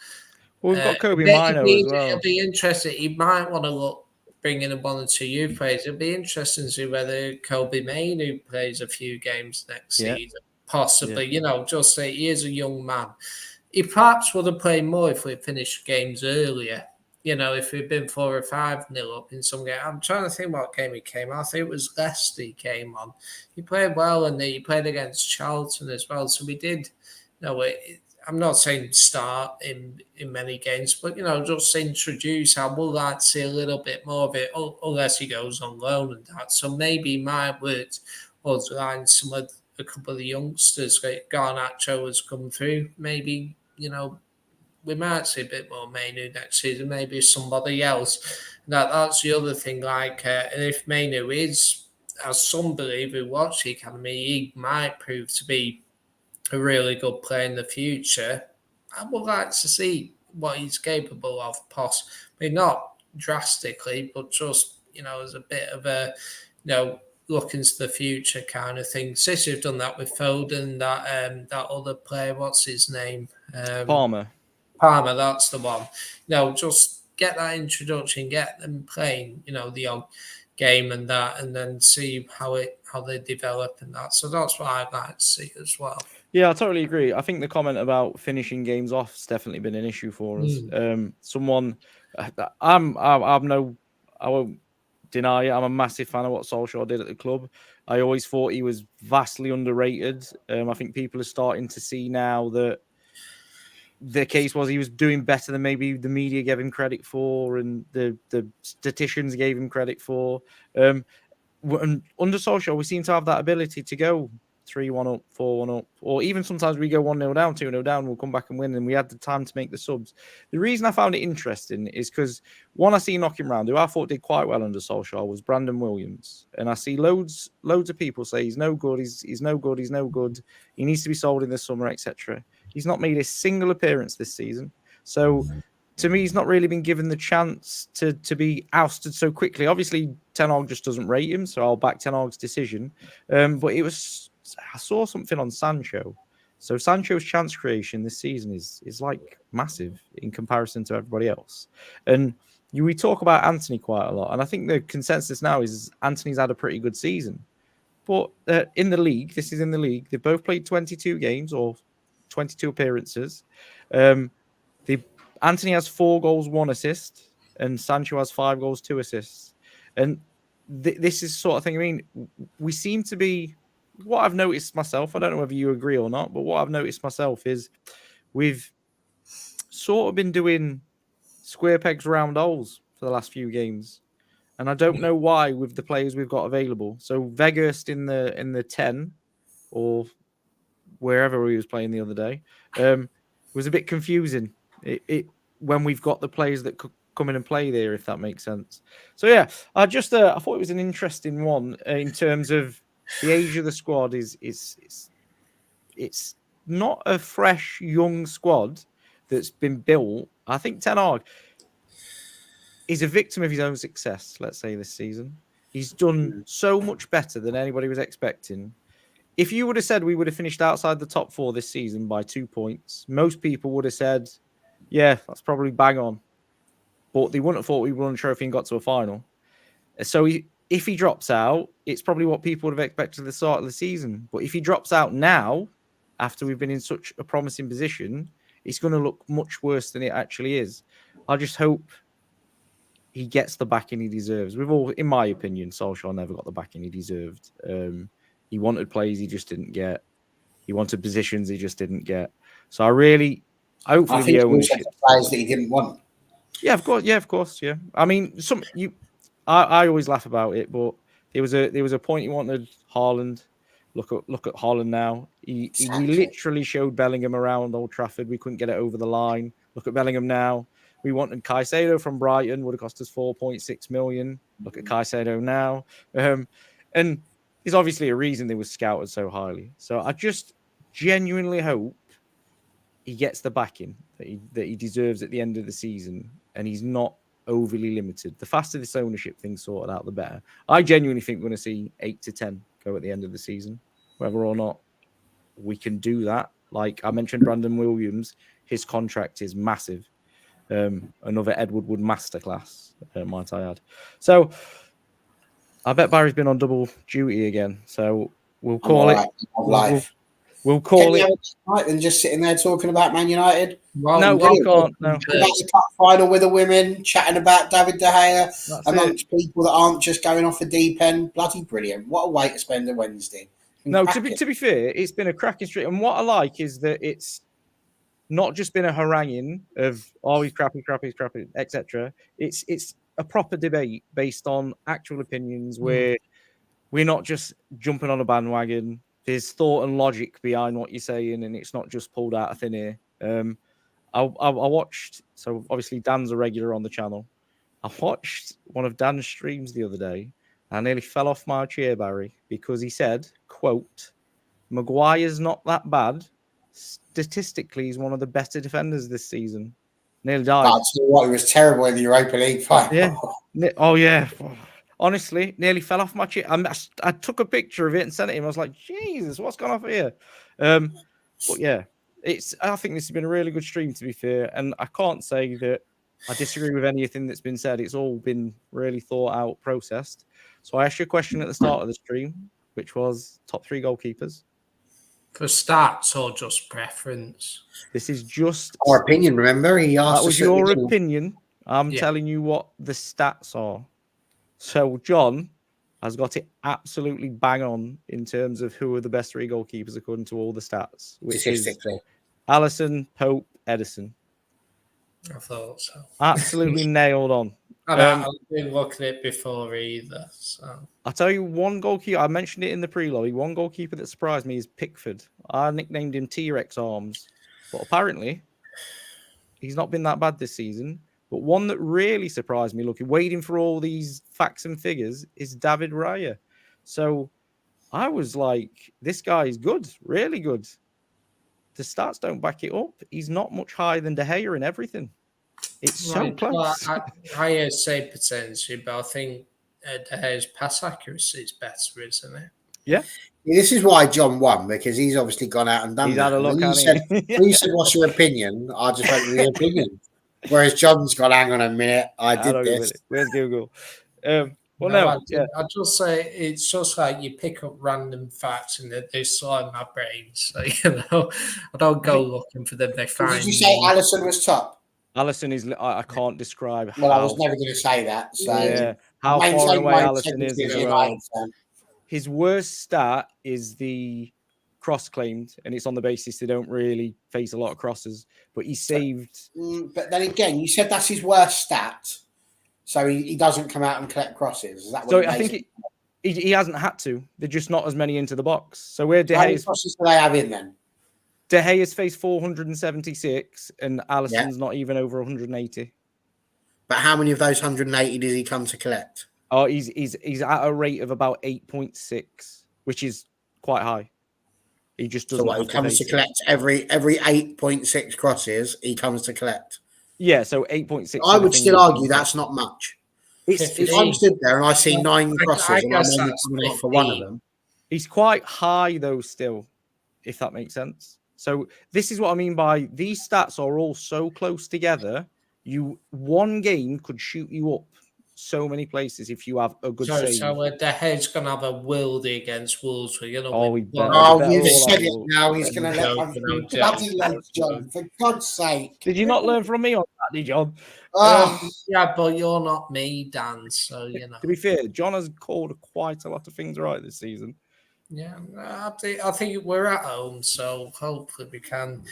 Well, we've got Kobe Mino as well. It'll be interesting. He might want to look bringing in one or two youth players. It'll be interesting to see whether Kobe Mino plays a few games next season. Possibly, just say he is a young man. He perhaps would have played more if we finished games earlier. If we'd been 4 or 5-0 up in some game. I'm trying to think what game he came on. I think it was Leicester he came on. He played well, and he played against Charlton as well. So we did, I'm not saying start in many games, but, just introduce. I would like to see a little bit more of it, unless he goes on loan and that. So maybe he might work towards line a couple of the youngsters. Garnacho has come through. Maybe, we might see a bit more Mainu next season, maybe somebody else. That's the other thing. And if Mainu is, as some believe who watch the academy, he might prove to be a really good player in the future. I would like to see what he's capable of, possibly not drastically, but just, as a bit of a, look into the future kind of thing. City have done that with Foden, that other player, what's his name? Palmer, that's the one. Just get that introduction, get them playing, the odd game and that, and then see how they develop and that. So that's what I'd like to see as well. Yeah, I totally agree. I think the comment about finishing games off has definitely been an issue for us. I won't deny it. I'm a massive fan of what Solskjaer did at the club. I always thought he was vastly underrated. I think people are starting to see now that the case was he was doing better than maybe the media gave him credit for and the statisticians gave him credit for. And under Solskjaer, we seem to have that ability to go 3-1 up, 4-1 up, or even sometimes we go 1-0 down, 2-0 down, we'll come back and win, and we had the time to make the subs. The reason I found it interesting is because one I see knocking round, who I thought did quite well under Solskjaer, was Brandon Williams. And I see loads of people say he's no good, he's no good, he's no good, he needs to be sold in the summer, etc. He's not made a single appearance this season. So to me, he's not really been given the chance to be ousted so quickly. Obviously, Ten Hag just doesn't rate him, so I'll back Ten Hag's decision. But I saw something on Sancho. So Sancho's chance creation this season is like massive in comparison to everybody else. And we talk about Anthony quite a lot. And I think the consensus now is Anthony's had a pretty good season. But in the league, they've both played 22 games or 22 appearances. Anthony has 4 goals, 1 assist, and Sancho has 5 goals, 2 assists. And this is sort of thing. I mean, we seem to be, what I've noticed myself, I don't know whether you agree or not, but what I've noticed myself is we've sort of been doing square pegs, round holes for the last few games. And I don't know why with the players we've got available. So Weghorst in the 10 or wherever he was playing the other day was a bit confusing. It when we've got the players that could come in and play there, if that makes sense. So yeah, I thought it was an interesting one in terms of the age of the squad. It's not a fresh young squad that's been built. I think Ten Hag is a victim of his own success, let's say, this season. He's done so much better than anybody was expecting. If you would have said we would have finished outside the top 4 this season by 2 points, most people would have said, yeah, that's probably bang on. But they wouldn't have thought we won a trophy and got to a final. So if he drops out, it's probably what people would have expected at the start of the season. But if he drops out now, after we've been in such a promising position, it's going to look much worse than it actually is. I just hope he gets the backing he deserves. We've all, in my opinion, Solskjaer never got the backing he deserved. He wanted plays he just didn't get. He wanted positions he just didn't get. So hopefully I think the he also ownership. had players that he didn't want. Yeah, of course. Yeah. I mean, I always laugh about it, but there was a point he wanted Haaland. Look at Haaland now. We literally showed Bellingham around Old Trafford. We couldn't get it over the line. Look at Bellingham now. We wanted Caicedo from Brighton. Would have cost us 4.6 million. Look at Caicedo now. And there's obviously a reason they were scouted so highly. So I just genuinely hope he gets the backing that he deserves at the end of the season, and he's not overly limited. The faster this ownership thing's sorted out, the better. I genuinely think we're going to see 8 to 10 go at the end of the season, whether or not we can do that. Like I mentioned, Brandon Williams, his contract is massive. Another Edward Wood masterclass, might I add. So I bet Barry's been on double duty again. So we'll call it. We'll call it. Right, and just sitting there talking about Man United. Well, No, we can't. No. About the cup final with the women, chatting about David De Gea amongst people that aren't just going off the deep end. Bloody brilliant! What a way to spend a Wednesday. No, to be fair, it's been a cracking streak, and what I like is that it's not just been a haranguing of he's crappy, etc. It's a proper debate based on actual opinions where we're not just jumping on a bandwagon. There's thought and logic behind what you're saying, and it's not just pulled out of thin air. I watched, so obviously Dan's a regular on the channel. I watched one of Dan's streams the other day. I nearly fell off my chair, Barry, because he said, quote, Maguire's not that bad. Statistically, he's one of the better defenders this season. Nearly died. That's what, he was terrible in the Europa League final. Yeah. Oh, yeah. Honestly, nearly fell off my chair. I took a picture of it and sent it to him. I was like, Jesus, what's gone off here? But yeah, I think this has been a really good stream, to be fair. And I can't say that I disagree with anything that's been said. It's all been really thought out, processed. So I asked you a question at the start of the stream, which was top 3 goalkeepers. For stats or just preference? This is just our opinion, remember? He asked that was your opinion. I'm telling you what the stats are. So John has got it absolutely bang on in terms of who are the best 3 goalkeepers according to all the stats, which is Alisson, Pope, Edison. I thought so. Absolutely nailed on. I didn't look at it before either. So I'll tell you one goalkeeper. I mentioned it in the pre-lobby. One goalkeeper that surprised me is Pickford. I nicknamed him T-Rex Arms, but apparently he's not been that bad this season. But one that really surprised me, waiting for all these facts and figures, is David Raya. So I was like, this guy is good, really good. The stats don't back it up. He's not much higher than De Gea in everything. It's so close. Well, I say potentially, but I think De Gea's pass accuracy is better, isn't it? Yeah. This is why John won, because he's obviously gone out and done he's that. Had a look when you said, what's your opinion? I just went with the opinion. Whereas John's gone, hang on a minute, I did this. Where's Google? I'd just say it's just like you pick up random facts and they slide in my brain. So, I don't go looking for them. They find. Did you say Alisson was top? Alisson is, I can't describe. Well, I was never going to say that. So, yeah, how far away Alisson is as well. His worst stat is the cross claimed, and it's on the basis they don't really face a lot of crosses, but he saved. But then again, you said that's his worst stat, so he doesn't come out and collect crosses. Is that what so I think he hasn't had to. They're just not as many into the box. So where De Gea, how many crosses do they have in then? De Gea's faced 476, and Alisson's not even over 180. But how many of those 180 does he come to collect? Oh, he's at a rate of about 8.6, which is quite high. He just doesn't. So he comes to collect every 8.6 crosses. He comes to collect. Yeah, so 8.6. I would still argue that's not much. If I'm stood there and I see 9 crosses and I'm only coming off for one of them, he's quite high though. Still, if that makes sense. So this is what I mean by these stats are all so close together. One game could shoot you up so many places if you have a good So save. De Gea's going to have a worldie against Wolves. We're going to Oh, win. we better. Oh, better you've all said have it Wolves. now. He's going to let No, one no, through. Bloody late, John. For God's sake. Did you not learn from me on that, did John? Oh, Yeah, but you're not me, Dan. So, To be fair, John has called quite a lot of things right this season. Yeah, I think we're at home, so hopefully we can.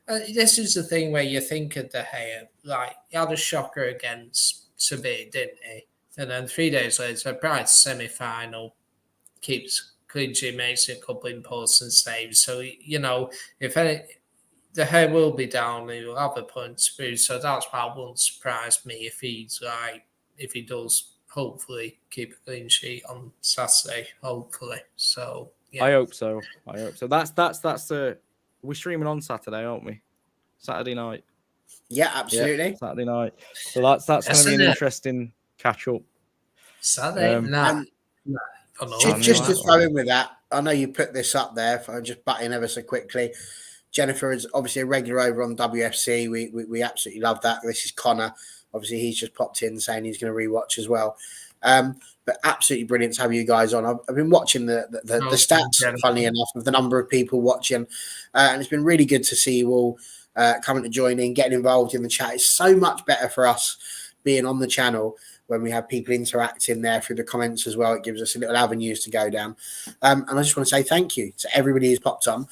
This is the thing where you think of De Gea, like, he had a shocker against Sevilla, didn't he? And then 3 days later, bright semi-final, keeps clean sheet, makes a couple important saves. So, if any, De Gea will be down, he will have a point to prove. So that's why it wouldn't surprise me if if he does hopefully keep a clean sheet on Saturday, hopefully. So yeah. I hope so. That's we're streaming on Saturday, aren't we? Saturday night. yeah, absolutely. Yeah, Saturday night. So that's going to be an interesting catch up. Saturday night. Just to throw in with that, I know you put this up there. I'll just butt in ever so quickly. Jennifer is obviously a regular over on WFC. We absolutely love that. This is Connor. Obviously, he's just popped in saying he's going to rewatch as well. But absolutely brilliant to have you guys on. I've been watching the stats, funnily enough, of the number of people watching. And it's been really good to see you all coming to join in, getting involved in the chat. It's so much better for us being on the channel when we have people interacting there through the comments as well. It gives us a little avenues to go down. And I just want to say thank you to everybody who's popped on.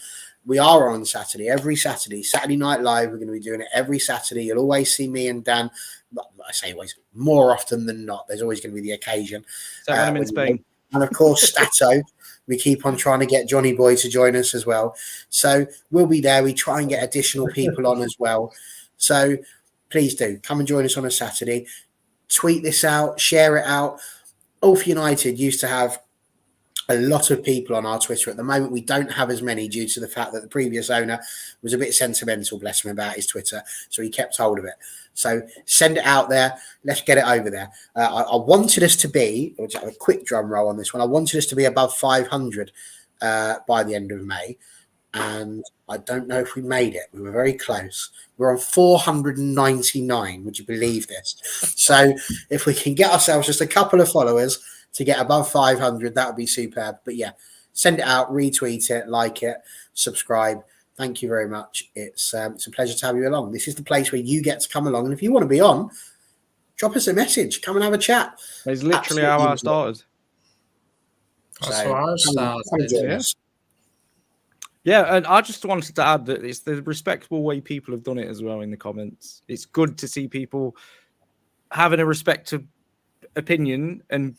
We are on Saturday, every Saturday Night Live. We're going to be doing it every Saturday. You'll always see me and Dan. I say always, more often than not. There's always going to be the occasion. So when I'm in Spain. And of course, Stato. We keep on trying to get Johnny Boy to join us as well. So we'll be there. We try and get additional people on as well. So please do come and join us on a Saturday. Tweet this out, share it out. All for United used to have a lot of people on our Twitter. At the moment, we don't have as many due to the fact that the previous owner was a bit sentimental, bless him, about his Twitter. So he kept hold of it. So send it out there. Let's get it over there. I wanted us to be, or just have a quick drum roll on this one. I wanted us to be above 500 by the end of May. And I don't know if we made it. We were very close. We're on 499. Would you believe this? So if we can get ourselves just a couple of followers to get above 500, that would be superb. But yeah, send it out, retweet it, like it, subscribe. Thank you very much. It's a pleasure to have you along. This is the place where you get to come along. And if you want to be on, drop us a message. Come and have a chat. It's literally how I started. That's how I started. Yeah, and I just wanted to add that it's the respectable way people have done it as well in the comments. It's good to see people having a respectful opinion and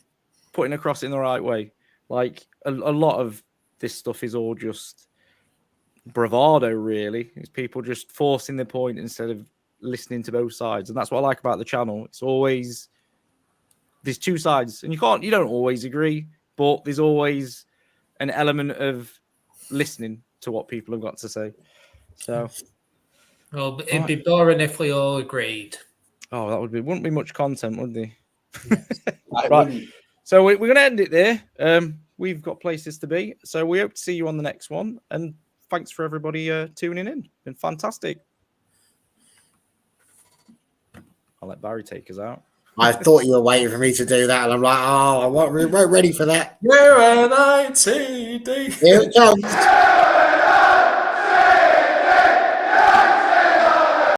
putting across it in the right way. Like a lot of this stuff is all just bravado, really. It's people just forcing their point instead of listening to both sides. And that's what I like about the channel. It's always there's two sides, and you don't always agree, but there's always an element of listening to what people have got to say. So, well, it'd be boring if we all agreed. Oh, that wouldn't be much content, would they? Right. Right. So we're going to end it there. We've got places to be. So we hope to see you on the next one. And thanks for everybody tuning in. Been fantastic. I'll let Barry take us out. I thought you were waiting for me to do that. And I'm like, oh, I weren't ready for that. You're an ITD. Here it comes.